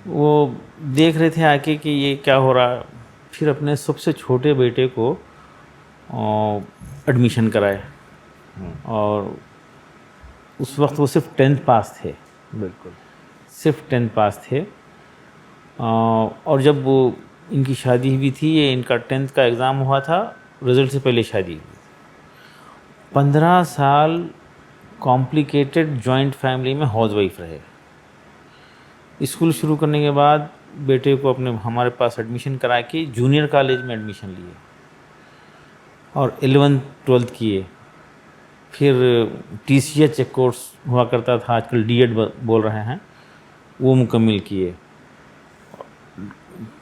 وہ دیکھ رہے تھے آ کے کہ یہ کیا ہو رہا، پھر اپنے سب سے چھوٹے بیٹے کو ایڈمیشن کرائے، اور اس وقت وہ صرف 10th پاس تھے، بالکل صرف 10th پاس تھے۔ اور جب وہ ان کی شادی ہوئی تھی، یہ ان کا 10th کا ایگزام ہوا تھا، رزلٹ سے پہلے شادی ہوئی تھی۔ 15 سال کمپلیکیٹڈ جوائنٹ فیملی میں ہاؤس وائف رہے۔ اسکول شروع کرنے کے بعد بیٹے کو اپنے ہمارے پاس ایڈمیشن کرا کے جونیئر کالج میں ایڈمیشن لیے، اور 11th 12th کیے۔ پھر TCH ایک کورس ہوا کرتا تھا، آج کل D.Ed بول رہے ہیں، وہ مکمل کیے۔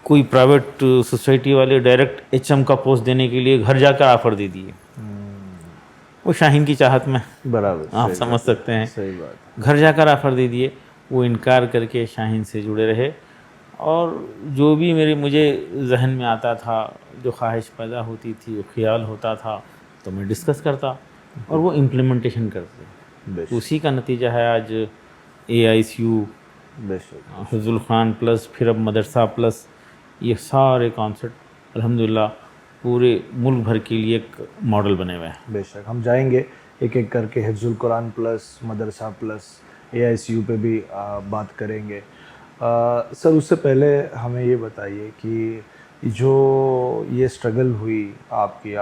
کوئی پرائیویٹ سوسائٹی والے ڈائریکٹ HM کا پوسٹ دینے کے لیے گھر جا کر آفر دے دیے۔ وہ شاہین کی چاہت میں، برابر، آپ سمجھ سکتے ہیں، صحیح بات۔ گھر جا کر آفر دے دیے۔ وہ انکار کر کے شاہین سے جڑے رہے، اور جو بھی مجھے ذہن میں آتا تھا، جو خواہش پیدا ہوتی تھی، خیال ہوتا تھا، تو میں ڈسکس کرتا اور وہ امپلیمنٹیشن کرتے۔ اسی کا نتیجہ ہے آج AICU، حفظ القرآن پلس، پھر اب مدرسہ پلس، یہ سارے کانسیپٹ الحمدللہ پورے ملک بھر کے لیے ایک ماڈل بنے ہوئے ہیں۔ بے شک ہم جائیں گے ایک ایک کر کے، حفظ القرآن پلس، مدرسہ پلس، AICU پہ بھی بات کریں گے۔ سر اس سے پہلے ہمیں یہ بتائیے کہ جو یہ اسٹرگل ہوئی آپ کی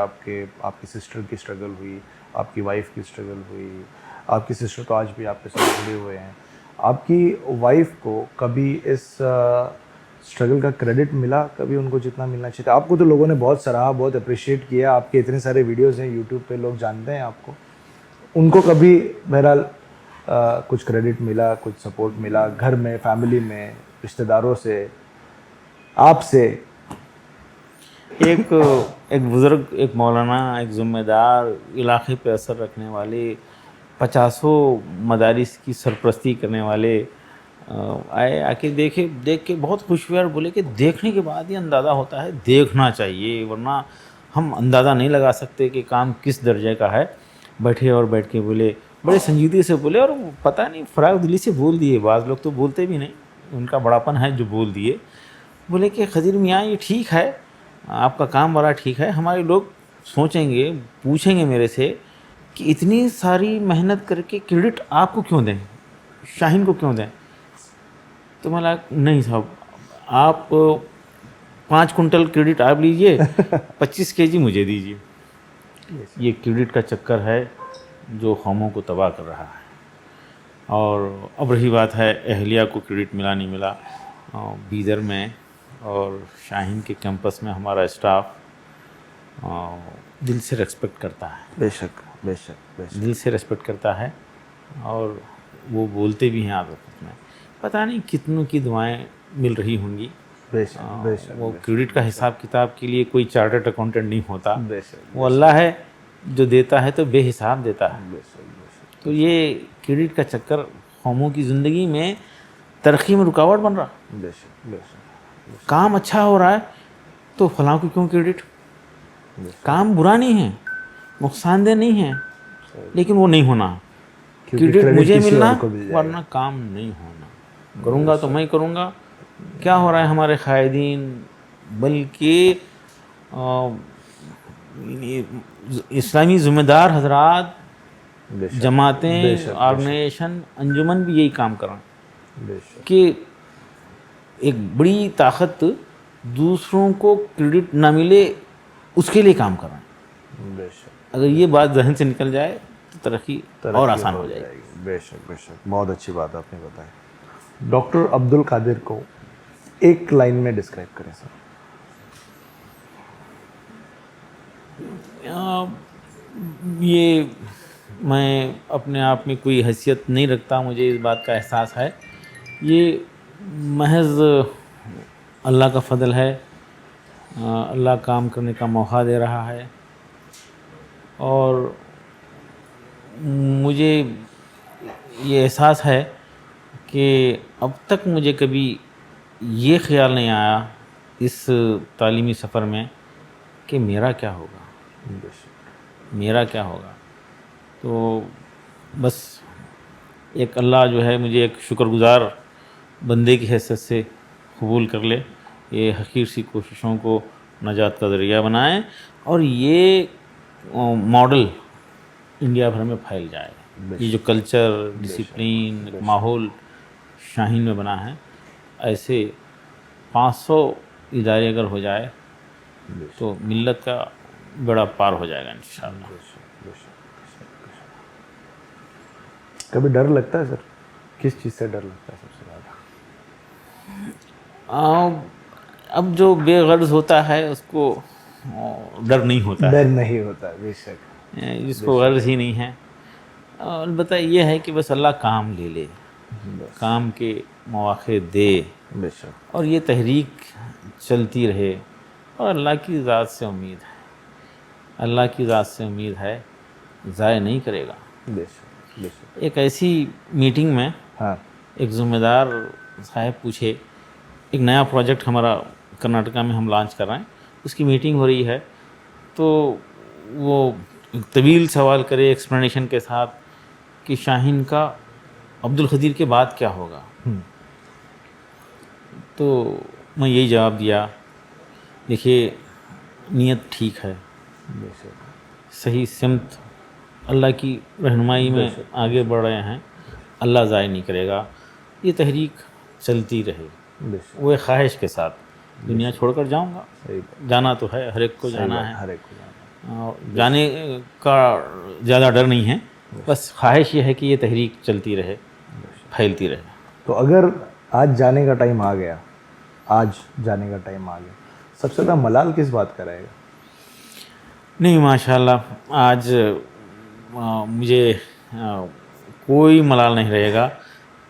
سسٹر کی اسٹرگل ہوئی، آپ کی وائف کی اسٹرگل ہوئی، آپ کی سسٹر تو آج بھی آپ کے ساتھ جڑے ہوئے ہیں، آپ کی وائف کو کبھی اس اسٹرگل کا کریڈٹ ملا کبھی ان کو جتنا ملنا چاہیے تھا؟ آپ کو تو لوگوں نے بہت سراہا، بہت اپریشیٹ کیا، آپ کے اتنے سارے ویڈیوز ہیں یوٹیوب پہ، لوگ جانتے ہیں آپ کو، ان کو کبھی بہرحال کچھ کریڈٹ ملا، کچھ سپورٹ ملا گھر میں، فیملی میں، رشتہ داروں سے، آپ سے؟ ایک بزرگ، ایک مولانا، ایک ذمہ دار، علاقے پہ اثر رکھنے والے، 50 مدارس کی سرپرستی کرنے والے آئے، آ کے دیکھ کے بہت خوش ہوئے اور بولے کہ دیکھنے کے بعد ہی اندازہ ہوتا ہے، دیکھنا چاہیے، ورنہ ہم اندازہ نہیں لگا سکتے کہ کام کس درجے کا ہے۔ بیٹھے اور بیٹھ کے بولے، بڑے سنجیدگی سے بولے، اور پتہ نہیں فراغ دلی سے بول دیے، بعض لوگ تو بولتے بھی نہیں، ان کا بڑاپن ہے جو بول دیے، بولے کہ خضر میاں یہ ٹھیک ہے، آپ کا کام بڑا ٹھیک ہے، ہمارے لوگ سوچیں گے، پوچھیں گے میرے سے کہ اتنی ساری محنت کر کے کریڈٹ آپ کو کیوں دیں، شاہین کو کیوں دیں؟ تو میں لگا نہیں صاحب، آپ 5 کنٹل کریڈٹ آپ لیجئے، 25 kg مجھے دیجیے۔ یہ کریڈٹ کا چکر ہے جو قوموں کو تباہ کر رہا ہے۔ اور اب رہی بات ہے اہلیہ کو کریڈٹ ملا نہیں ملا، بیدر میں اور شاہین کے کیمپس میں ہمارا اسٹاف دل سے ریسپیکٹ کرتا ہے، بے شک بے شک بے شک دل سے ریسپیکٹ کرتا ہے، اور وہ بولتے بھی ہیں آپس میں، پتہ نہیں کتنوں کی دعائیں مل رہی ہوں گی۔ بے شک بے شک وہ کریڈٹ کا حساب کتاب کے لیے کوئی چارٹرڈ اکاؤنٹنٹ نہیں ہوتا، بے شک وہ اللہ ہے جو دیتا ہے تو بے حساب دیتا ہے۔ بے شک بے شک تو یہ کریڈٹ کا چکر قوموں کی زندگی میں ترقی میں رکاوٹ بن رہا۔ بے شک بے شک کام اچھا ہو رہا ہے تو فلاں کو کیوں کریڈٹ؟ کام برا نہیں ہے، نقصان دہ نہیں ہے، لیکن وہ نہیں ہونا، کریڈٹ مجھے کسی ملنا اور کو مل جائے گا۔ ورنہ کام نہیں ہونا، کروں گا تو میں کروں گا۔ کیا ہو رہا ہے ہمارے قائدین، بلکہ اسلامی ذمہ دار حضرات، بے شک جماعتیں، بے شک آرگنائزیشن، انجمن بھی یہی کام کر رہے ہیں بے شک کہ ایک بڑی طاقت دوسروں کو کریڈٹ نہ ملے اس کے لیے کام کر رہے ہیں۔ بے شک اگر یہ بات ذہن سے نکل جائے تو ترقی اور آسان ہو جائے گی۔ بے شک بے شک، بہت اچھی بات آپ نے بتائی۔ ڈاکٹر عبد القادر کو ایک لائن میں ڈسکرائب کریں سر۔ یہ میں اپنے آپ میں کوئی حیثیت نہیں رکھتا، مجھے اس بات کا احساس ہے، یہ محض اللہ کا فضل ہے، اللہ کام کرنے کا موقع دے رہا ہے، اور مجھے یہ احساس ہے کہ اب تک مجھے کبھی یہ خیال نہیں آیا اس تعلیمی سفر میں کہ میرا کیا ہوگا، بے شک میرا کیا ہوگا۔ تو بس ایک اللہ جو ہے مجھے ایک شکر گزار بندے کی حیثیت سے قبول کر لے، یہ حقیر سی کوششوں کو نجات کا ذریعہ بنائیں، اور یہ ماڈل انڈیا بھر میں پھیل جائے۔ یہ جو کلچر، ڈسپلین، ایک ماحول شاہین میں بنا ہے، ایسے 500 ادارے اگر ہو جائے تو ملت کا بڑا پار ہو جائے گا انشاءاللہ۔ کبھی ڈر لگتا ہے سر؟ کس چیز سے ڈر لگتا ہے سب سے زیادہ؟ اب جو بے غرض ہوتا ہے اس کو ڈر نہیں ہوتا ہے، ڈر نہیں ہوتا، بے شک جس کو غرض ہی نہیں ہے۔ البتہ یہ ہے کہ بس اللہ کام لے لے، کام کے مواقع دے، بے شک اور یہ تحریک چلتی رہے، اور اللہ کی ذات سے امید ہے، اللہ کی ذات سے امید ہے، ضائع نہیں کرے گا۔ بے شک بے شک۔ ایک ایسی میٹنگ میں ہاں ایک ذمہ دار صاحب پوچھے، ایک نیا پروجیکٹ ہمارا کرناٹکا میں ہم لانچ کر رہے ہیں، اس کی میٹنگ ہو رہی ہے، تو وہ ایک طویل سوال کرے ایکسپلینیشن کے ساتھ کہ شاہین کا عبد القدیر کے بعد کیا ہوگا۔ تو میں یہی جواب دیا، دیکھیے نیت ٹھیک ہے، بے شک صحیح سمت اللہ کی رہنمائی میں آگے بڑھ رہے ہیں، اللہ ضائع نہیں کرے گا، یہ تحریک چلتی رہے، بے شک وہ ایک خواہش کے ساتھ دنیا چھوڑ کر جاؤں گا، صحیح بات، جانا تو ہے، ہر ایک کو صحیح جانا بات، ہے، ہر ایک کو جانا اور جانے کا زیادہ ڈر نہیں ہے، بس خواہش یہ ہے کہ یہ تحریک چلتی رہے، پھیلتی رہے۔ تو اگر آج جانے کا ٹائم آ گیا، آج جانے کا ٹائم آ گیا، سب سے زیادہ ملال کس بات کا رہے گا؟ نہیں ماشاءاللہ آج مجھے کوئی ملال نہیں رہے گا،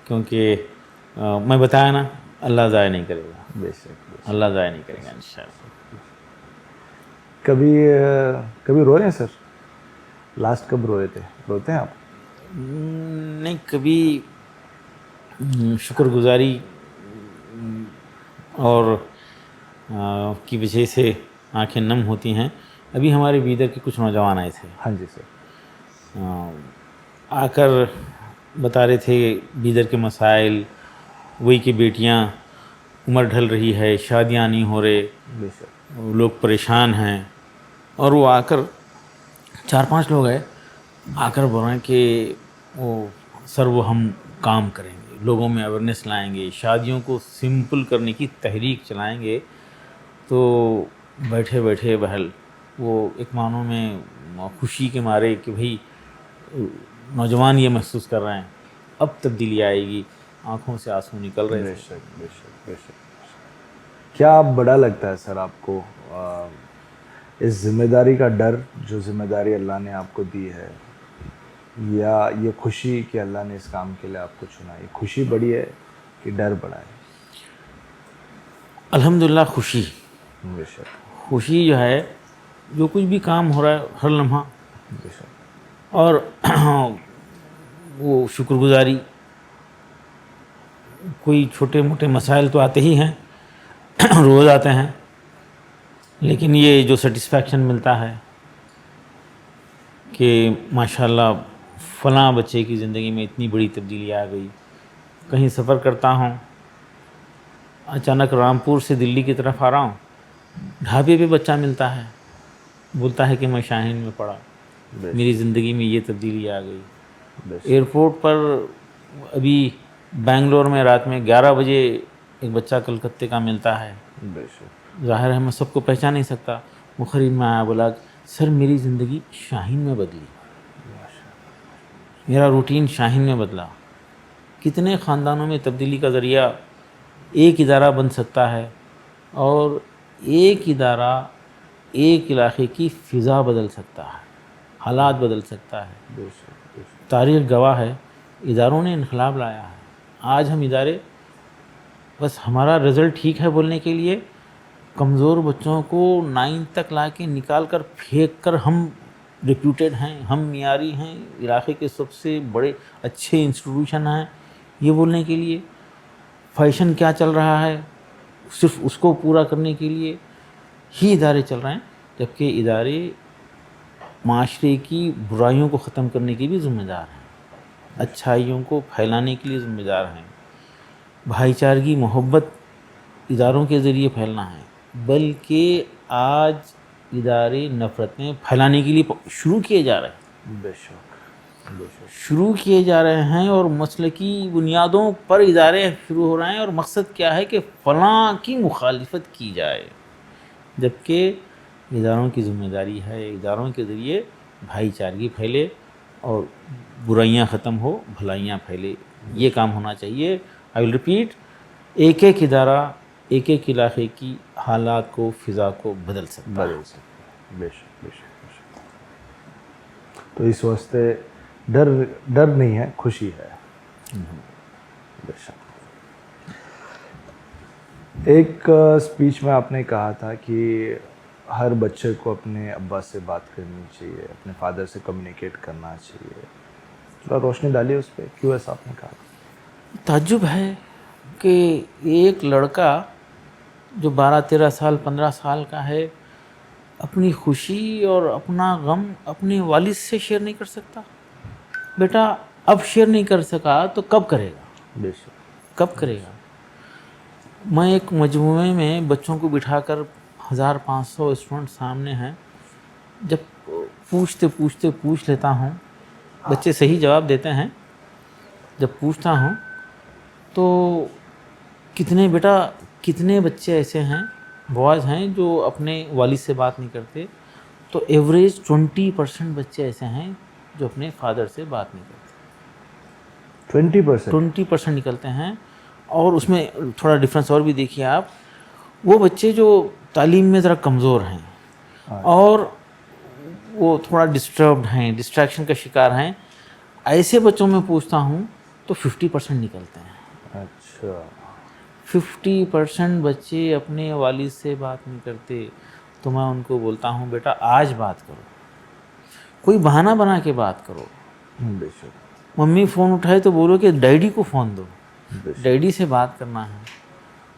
کیونکہ میں بتایا نا، اللہ ضائع نہیں کرے گا، بے شک۔ اللہ ضائع نہیں کرے گا انشاءاللہ۔ کبھی روئے ہیں سر؟ لاسٹ کب روئے تھے؟ روتے ہیں آپ؟ نہیں، کبھی شکر گزاری اور کی وجہ سے آنکھیں نم ہوتی ہیں۔ ابھی ہمارے بیدر کے کچھ نوجوان آئے تھے، ہاں جی سر۔ آ کر بتا رہے تھے بیدر کے مسائل، وہی کہ بیٹیاں عمر ڈھل رہی ہے، شادیاں نہیں ہو رہے، بے شک، لوگ پریشان ہیں، اور وہ آ کر 4-5 لوگ آئے، آ کر بول رہے ہیں کہ سر وہ ہم کام کریں گے، لوگوں میں اویئرنیس لائیں گے، شادیوں کو سمپل کرنے کی تحریک چلائیں گے۔ تو بیٹھے بیٹھے بہل وہ ایک معنوں میں خوشی کے مارے کہ بھئی نوجوان یہ محسوس کر رہے ہیں اب تبدیلی آئے گی، آنکھوں سے آنسو نکل رہے بے تھے۔ شک، بے شک، بے شک۔ کیا بڑا لگتا ہے سر آپ کو اس ذمہ داری کا ڈر، جو ذمہ داری اللہ نے آپ کو دی ہے، یا یہ خوشی کہ اللہ نے اس کام کے لیے آپ کو چنا؟ یہ خوشی بڑی ہے کہ ڈر بڑا ہے؟ الحمدللہ خوشی، بے شک، خوشی جو ہے، جو کچھ بھی کام ہو رہا ہے ہر لمحہ، بے شک، اور وہ شکر گزاری، کوئی چھوٹے موٹے مسائل تو آتے ہی ہیں، روز آتے ہیں، لیکن یہ جو سیٹسفیکشن ملتا ہے کہ ماشاءاللہ فلاں بچے کی زندگی میں اتنی بڑی تبدیلی آ گئی۔ کہیں سفر کرتا ہوں، اچانک رامپور سے دلی کی طرف آ رہا ہوں، ڈھابے پہ بچہ ملتا ہے، بولتا ہے کہ میں شاہین میں پڑھا، بے میری زندگی میں یہ تبدیلی آ گئی۔ شک، بے شک، ایئرپورٹ پر ابھی بنگلور میں رات میں 11 بجے ایک بچہ کلکتے کا ملتا ہے، بے شک، ظاہر ہے میں سب کو پہچان نہیں سکتا، مخرج میں آیا، بولا سر میری زندگی شاہین میں بدلی، میرا روٹین شاہین میں بدلا۔ کتنے خاندانوں میں تبدیلی کا ذریعہ ایک ادارہ بن سکتا ہے، اور ایک ادارہ ایک علاقے کی فضا بدل سکتا ہے، حالات بدل سکتا ہے۔ بے شک، بے شک، تاریخ گواہ ہے، اداروں نے انقلاب لایا ہے۔ آج ہم ادارے بس ہمارا رزلٹ ٹھیک ہے بولنے کے لیے کمزور بچوں کو 9 تک لا کے نکال کر پھینک کر ہم ریپیوٹیڈ ہیں، ہم معیاری ہیں، علاقے کے سب سے بڑے اچھے انسٹیٹیوشن ہیں، یہ بولنے کے لیے فیشن کیا چل رہا ہے صرف اس کو پورا کرنے کے لیے ہی ادارے چل رہے ہیں، جبکہ ادارے معاشرے کی برائیوں کو ختم کرنے کے بھی ذمہ دار ہیں، اچھائیوں کو پھیلانے کے لیے ذمہ دار ہیں۔ بھائی چارگی، محبت اداروں کے ذریعے پھیلنا ہے، بلکہ آج ادارے نفرتیں پھیلانے کے لیے شروع کیے جا رہے ہیں، بے شک، بے شک، شروع کیے جا رہے ہیں، اور مسلکی بنیادوں پر ادارے شروع ہو رہے ہیں، اور مقصد کیا ہے کہ فلاں کی مخالفت کی جائے، جبکہ اداروں کی ذمہ داری ہے اداروں کے ذریعے بھائی چارگی پھیلے اور برائیاں ختم ہو، بھلائیاں پھیلے، یہ کام ہونا چاہیے۔ آئی ول ریپیٹ، ایک ایک ادارہ ایک ایک علاقے کی حالات کو، فضا کو بدل سکتا ہے۔ بدل سکتا ہے، بے شک، بے شک، بے شک۔ تو اس واسطے ڈر نہیں ہے، خوشی ہے، بے شک۔ ایک اسپیچ میں آپ نے کہا تھا کہ ہر بچے کو اپنے ابا سے بات کرنی چاہیے، اپنے فادر سے کمیونیکیٹ کرنا چاہیے، تھوڑا روشنی ڈالیے اس پہ، کیوں ایسا آپ نے کہا؟ تعجب ہے کہ ایک لڑکا جو 12-13 سال 15 سال کا ہے اپنی خوشی اور اپنا غم اپنے والد سے شیئر نہیں کر سکتا۔ بیٹا اب شیئر نہیں کر سکا تو کب کرے گا؟ بے شک، کب کرے گا؟ میں ایک مجموعے میں بچوں کو بٹھا کر 1500 اسٹوڈنٹ سامنے ہیں، جب پوچھ لیتا ہوں، بچے صحیح جواب دیتے ہیں، جب پوچھتا ہوں تو کتنے بیٹا کتنے بچے ایسے ہیں بوائز ہیں جو اپنے والد سے بات نہیں کرتے، تو ایوریج 20% بچے ایسے ہیں جو اپنے فادر سے بات نہیں کرتے، 20%. 20% نکلتے ہیں. اور اس میں تھوڑا ڈفرینس اور بھی دیکھیے آپ، وہ بچے جو تعلیم میں ذرا کمزور ہیں اور وہ تھوڑا ڈسٹربڈ ہیں، ڈسٹریکشن کا شکار ہیں، ایسے بچوں میں پوچھتا ہوں تو 50% نکلتے ہیں. اچھا. 50% بچے اپنے والد سے بات نہیں کرتے. تو میں ان کو بولتا ہوں بیٹا آج بات کرو، کوئی بہانہ بنا کے بات کرو. بے شک. ممی فون اٹھائے تو بولو کہ ڈیڈی کو فون دو، بے شک. ڈیڈی سے بات کرنا ہے،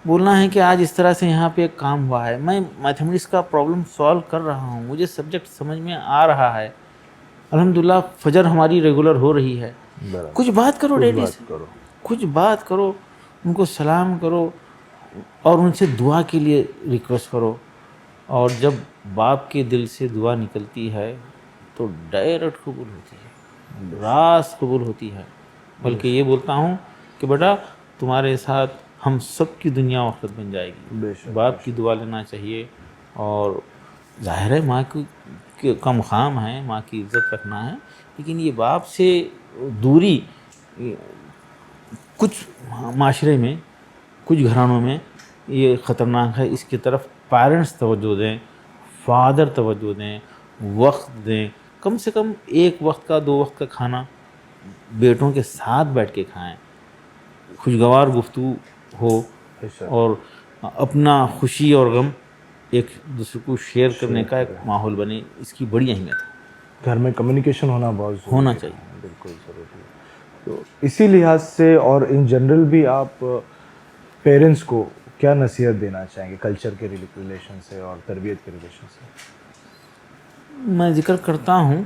بولنا ہے کہ آج اس طرح سے یہاں پہ ایک کام ہوا ہے، میں میتھمیٹکس کا پرابلم سالو کر رہا ہوں، مجھے سبجیکٹ سمجھ میں آ رہا ہے، الحمدللہ فجر ہماری ریگولر ہو رہی ہے، برابر. کچھ بات کرو کچھ ڈیڈی بات سے، کرو. کچھ بات کرو، ان کو سلام کرو اور ان سے دعا کے لیے ریکویسٹ کرو. اور جب باپ کے دل سے دعا نکلتی ہے تو ڈائریکٹ قبول ہوتی ہے، راست قبول ہوتی ہے. بلکہ یہ بولتا ہوں کہ بیٹا تمہارے ساتھ ہم سب کی دنیا آخرت بن جائے گی. بے شک. باپ کی دعا لینا چاہیے. اور ظاہر ہے ماں کا مقام ہے، ماں کی عزت رکھنا ہے، لیکن یہ باپ سے دوری کچھ معاشرے میں، کچھ گھرانوں میں یہ خطرناک ہے. اس کی طرف پیرنٹس توجہ دیں، فادر توجہ دیں، وقت دیں. کم سے کم ایک وقت کا 2 وقت کا کھانا بیٹوں کے ساتھ بیٹھ کے کھائیں، خوشگوار گفتگو ہو بے شک. اور اپنا خوشی اور غم ایک دوسرے کو شیئر کرنے کا ایک ماحول بنے. اس کی بڑی اہمیت ہے، گھر میں کمیونیکیشن ہونا بہت ضروری ہونا ہے. چاہیے. بالکل ضروری ہے. تو اسی لحاظ سے اور ان جنرل بھی آپ پیرنٹس کو کیا نصیحت دینا چاہیں گے کلچر کے ریلیشن سے اور تربیت کے ریلیشن سے؟ میں ذکر کرتا ہوں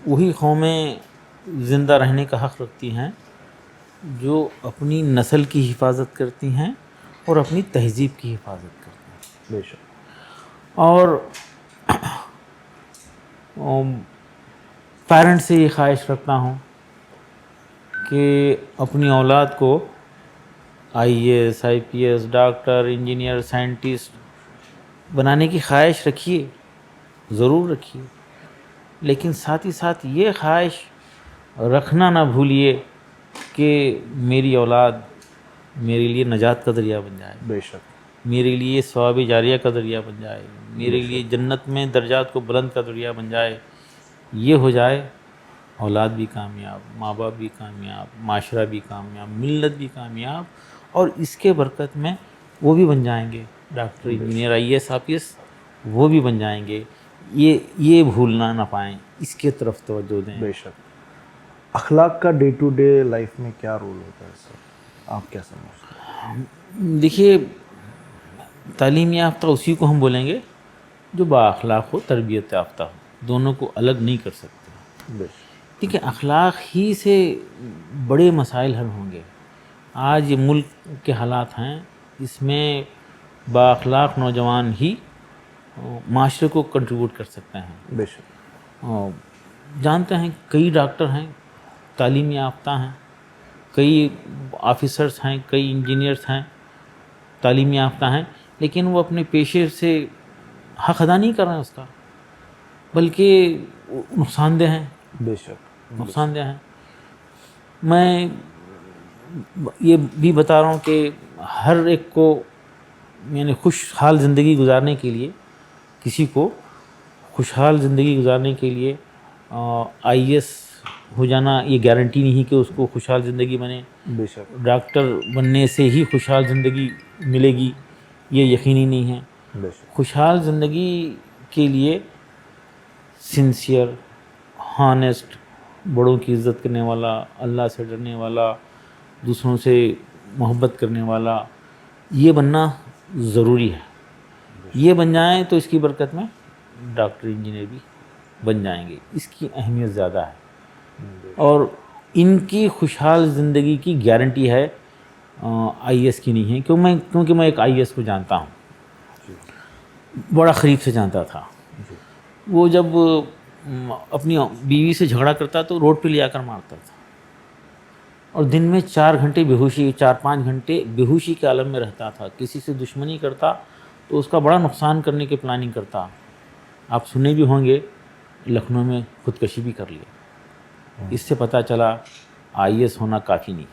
وہی قومیں زندہ رہنے کا حق رکھتی ہیں جو اپنی نسل کی حفاظت کرتی ہیں اور اپنی تہذیب کی حفاظت کرتی ہیں. بے شک. اور پیرنٹ سے یہ خواہش رکھتا ہوں کہ اپنی اولاد کو IAS IPS doctor engineer scientist بنانے کی خواہش رکھیے، ضرور رکھیے، لیکن ساتھ ہی ساتھ یہ خواہش رکھنا نہ بھولیے کہ میری اولاد میرے لیے نجات کا ذریعہ بن جائے، بے شک. میرے لیے ثواب جاریہ کا ذریعہ بن جائے، میرے لیے جنت میں درجات کو بلند کا ذریعہ بن جائے. یہ ہو جائے، اولاد بھی کامیاب، ماں باپ بھی کامیاب، معاشرہ بھی کامیاب، ملت بھی کامیاب، اور اس کے برکت میں وہ بھی بن جائیں گے ڈاکٹر انجینئر IAS IPS، وہ بھی بن جائیں گے. یہ بھولنا نہ پائیں، اس کے طرف توجہ دیں. بے شک. اخلاق کا ڈے ٹو ڈے لائف میں کیا رول ہوتا ہے سر؟ آپ کیا سمجھتے ہیں؟ دیکھیے تعلیم یافتہ اسی کو ہم بولیں گے جو با اخلاق ہو، تربیت یافتہ ہو. دونوں کو الگ نہیں کر سکتے. بے شک. دیکھیے اخلاق ہی سے بڑے مسائل حل ہوں گے. آج یہ ملک کے حالات ہیں، اس میں با اخلاق نوجوان ہی معاشرے کو کنٹریبیوٹ کر سکتے ہیں. بے شک. جانتے ہیں کئی ڈاکٹر ہیں تعلیم یافتہ ہیں، کئی آفیسرس ہیں، کئی انجینئرس ہیں تعلیم یافتہ ہیں، لیکن وہ اپنے پیشے سے حق ادا نہیں کر رہے ہیں اس کا، بلکہ نقصان دہ ہیں. بے شک. نقصان دہ ہیں. میں یہ بھی بتا رہا ہوں کہ ہر ایک کو یعنی خوشحال زندگی گزارنے کے لیے، کسی کو خوشحال زندگی گزارنے کے لیے IAS ہو جانا یہ گارنٹی نہیں کہ اس کو خوشحال زندگی بنے. بے شک. ڈاکٹر بننے سے ہی خوشحال زندگی ملے گی یہ یقینی نہیں ہے. بے شک. خوشحال زندگی کے لیے سنسیئر، ہانیسٹ، بڑوں کی عزت کرنے والا، اللہ سے ڈرنے والا، دوسروں سے محبت کرنے والا، یہ بننا ضروری ہے. یہ بن جائیں تو اس کی برکت میں ڈاکٹر انجینئر بھی بن جائیں گے. اس کی اہمیت زیادہ ہے اور ان کی خوشحال زندگی کی گارنٹی ہے، IAS کی نہیں ہے. کیونکہ میں ایک IAS کو جانتا ہوں، بڑا قریب سے جانتا تھا. وہ جب اپنی بیوی سے جھگڑا کرتا تو روڈ پہ لے آ کر مارتا تھا. اور دن میں 4 گھنٹے بیہوشی 4-5 گھنٹے بیہوشی کے عالم میں رہتا تھا، کسی سے دشمنی کرتا تو اس کا بڑا نقصان کرنے کی پلاننگ کرتا. آپ سنے بھی ہوں گے لکھنؤ میں خودکشی بھی کر لیا. اس سے پتہ چلا IAS ہونا کافی نہیں.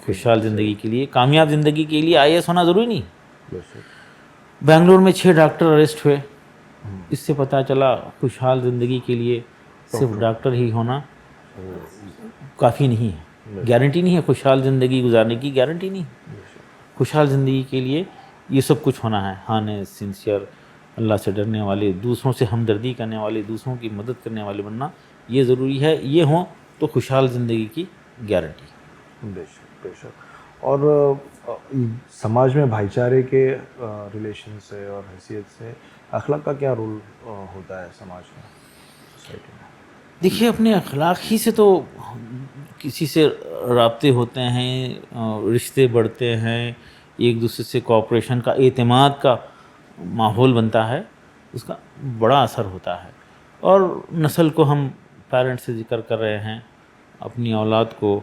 خوشحال زندگی کے لیے، کامیاب زندگی کے لیے IAS ہونا ضروری نہیں. بنگلور میں 6 ڈاکٹر اریسٹ ہوئے. اس سے پتہ چلا خوشحال زندگی کے لیے صرف ڈاکٹر ہی ہونا کافی نہیں ہے، گارنٹی نہیں ہے. خوشحال زندگی گزارنے کی گارنٹی نہیں. خوشحال زندگی کے لیے یہ سب کچھ ہونا ہے. ہانیس، سنسیئر، اللہ سے ڈرنے والے، دوسروں سے ہمدردی کرنے والے، دوسروں کی مدد کرنے والے بننا یہ ضروری ہے. یہ ہوں تو خوشحال زندگی کی گارنٹی. بے شک بے شک. اور سماج میں بھائی چارے کے ریلیشن سے اور حیثیت سے اخلاق کا کیا رول ہوتا ہے سماج میں، سوسائٹی میں؟ دیکھیے اپنے اخلاق ہی سے تو کسی سے رابطے ہوتے ہیں، رشتے بڑھتے ہیں، ایک دوسرے سے کوآپریشن کا، اعتماد کا ماحول بنتا ہے. اس کا بڑا اثر ہوتا ہے. اور نسل کو ہم پیرنٹ سے ذکر کر رہے ہیں، اپنی اولاد کو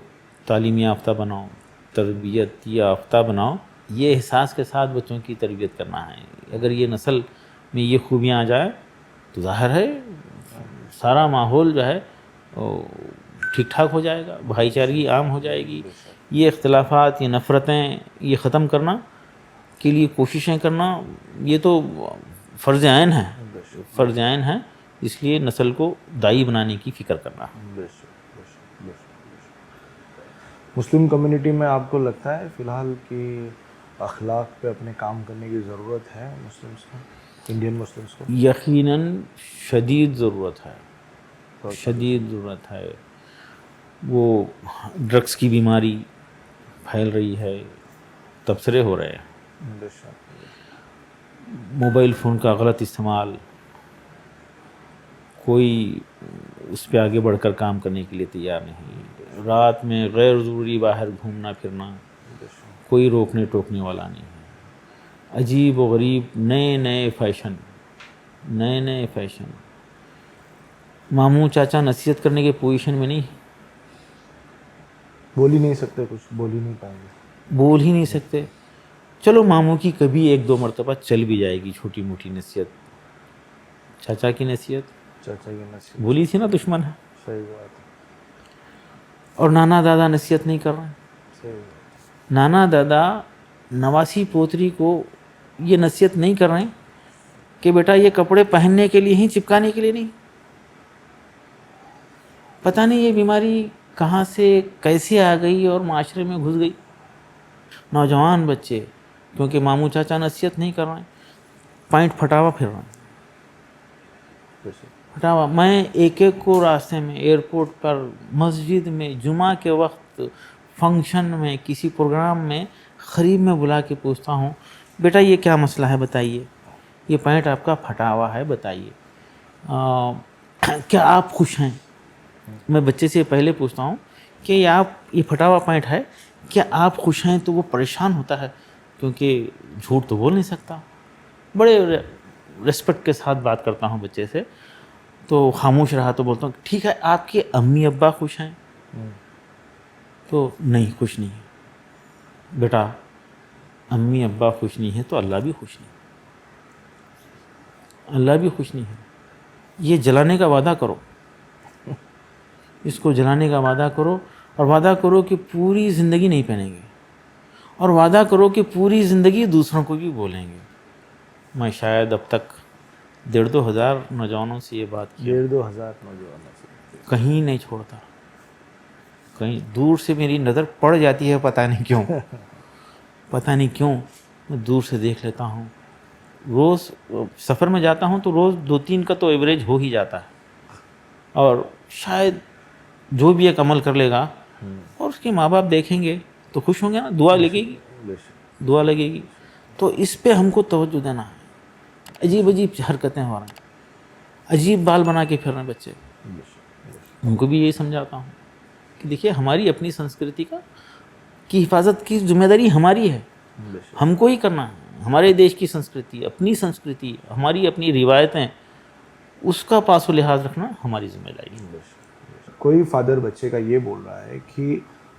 تعلیم یافتہ بناؤ، تربیت یافتہ بناؤ. یہ احساس کے ساتھ بچوں کی تربیت کرنا ہے. اگر یہ نسل میں یہ خوبیاں آ جائیں تو ظاہر ہے سارا ماحول جو ہے ٹھیک ٹھاک ہو جائے گا، بھائی چارگی عام ہو جائے گی. یہ اختلافات، یہ نفرتیں، یہ ختم کرنا کے لیے کوششیں کرنا یہ تو فرض عین ہے، فرض عین ہے. اس لیے نسل کو دائی بنانے کی فکر کرنا. مسلم کمیونٹی میں آپ کو لگتا ہے فی الحال کہ اخلاق پہ اپنے کام کرنے کی ضرورت ہے مسلمس کو، انڈین مسلمس کو؟ یقیناً شدید ضرورت ہے، شدید ضرورت ہے. وہ ڈرگس کی بیماری پھیل رہی ہے، تبصرے ہو رہے ہیں. موبائل فون کا غلط استعمال، کوئی اس پہ آگے بڑھ کر کام کرنے کے لیے تیار نہیں. رات میں غیر ضروری باہر گھومنا پھرنا، کوئی روکنے ٹوکنے والا نہیں ہے. عجیب و غریب نئے نئے فیشن، نئے نئے فیشن. ماموں چاچا نصیحت کرنے کے پوزیشن میں نہیں، بول ہی نہیں سکتے، کچھ بول ہی نہیں پائیں گے، بول ہی نہیں سکتے. چلو ماموں کی کبھی 1-2 مرتبہ چل بھی جائے گی چھوٹی موٹی نصیحت. چاچا کی نصیحت چاچا کی نصیحت بولی تھی نا دشمن ہے. صحیح بات ہے، اور نانا دادا نصیحت نہیں کر رہے ہیں. صحیح بات. نانا دادا نواسی پوتری کو یہ نصیحت نہیں کر رہے ہیں کہ بیٹا یہ کپڑے پہننے کے لیے ہی، چپکانے کے لیے نہیں. پتہ نہیں یہ بیماری کہاں سے کیسے آ گئی اور معاشرے میں گھس گئی. نوجوان بچے کیونکہ ماموں چاچا نصیحت نہیں کر رہے ہیں، پینٹ پھٹاوا پھر رہے ہیں. پھٹاوا. میں ایک کو راستے میں، ایئرپورٹ پر، مسجد میں، جمعہ کے وقت، فنکشن میں، کسی پروگرام میں قریب میں بلا کے پوچھتا ہوں بیٹا یہ کیا مسئلہ ہے بتائیے، یہ پینٹ آپ کا پھٹا ہوا ہے بتائیے، کیا آپ خوش ہیں. میں بچے سے پہلے پوچھتا ہوں کہ یہ پھٹا ہوا پینٹ ہے، کیا آپ خوش ہیں. تو وہ پریشان ہوتا ہے کیونکہ جھوٹ تو بول نہیں سکتا. بڑے ریسپیکٹ کے ساتھ بات کرتا ہوں بچے سے. تو خاموش رہا تو بولتا ہوں ٹھیک ہے آپ کے امی ابا خوش ہیں. تو نہیں خوش نہیں ہے. بیٹا امی ابا خوش نہیں ہے تو اللہ بھی خوش نہیں، اللہ بھی خوش نہیں ہے. یہ جلانے کا وعدہ کرو، اس کو جلانے کا وعدہ کرو، اور وعدہ کرو کہ پوری زندگی نہیں پہنیں گے، اور وعدہ کرو کہ پوری زندگی دوسروں کو بھی بولیں گے. میں شاید اب تک 1,500-2 ہزار نوجوانوں سے یہ بات کی، 1,500-2 ہزار نوجوانوں سے کہیں نہیں چھوڑتا. کہیں دور سے میری نظر پڑ جاتی ہے، پتہ نہیں کیوں، پتہ نہیں کیوں میں دور سے دیکھ لیتا ہوں. روز سفر میں جاتا ہوں تو روز 2-3 کا تو ایوریج ہو ہی جاتا ہے. اور شاید جو بھی ایک عمل کر لے گا اور اس کے ماں باپ دیکھیں گے تو خوش ہوں گے نا، دعا لگے گی، دعا لگے گی. تو اس پہ ہم کو توجہ دینا ہے. عجیب عجیب حرکتیں ہو رہی ہیں، عجیب بال بنا کے پھر رہے ہیں بچے. ان کو بھی یہی سمجھاتا ہوں کہ دیکھیے ہماری اپنی سنسکرتی کی حفاظت کی ذمہ داری ہماری ہے، ہم کو ہی کرنا ہے. ہمارے دیش کی سنسکرتی، اپنی سنسکرتی، ہماری اپنی روایتیں، اس کا پاس و لحاظ رکھنا ہماری ذمہ داری ہے. کوئی فادر بچے کا یہ بول رہا ہے کہ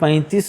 35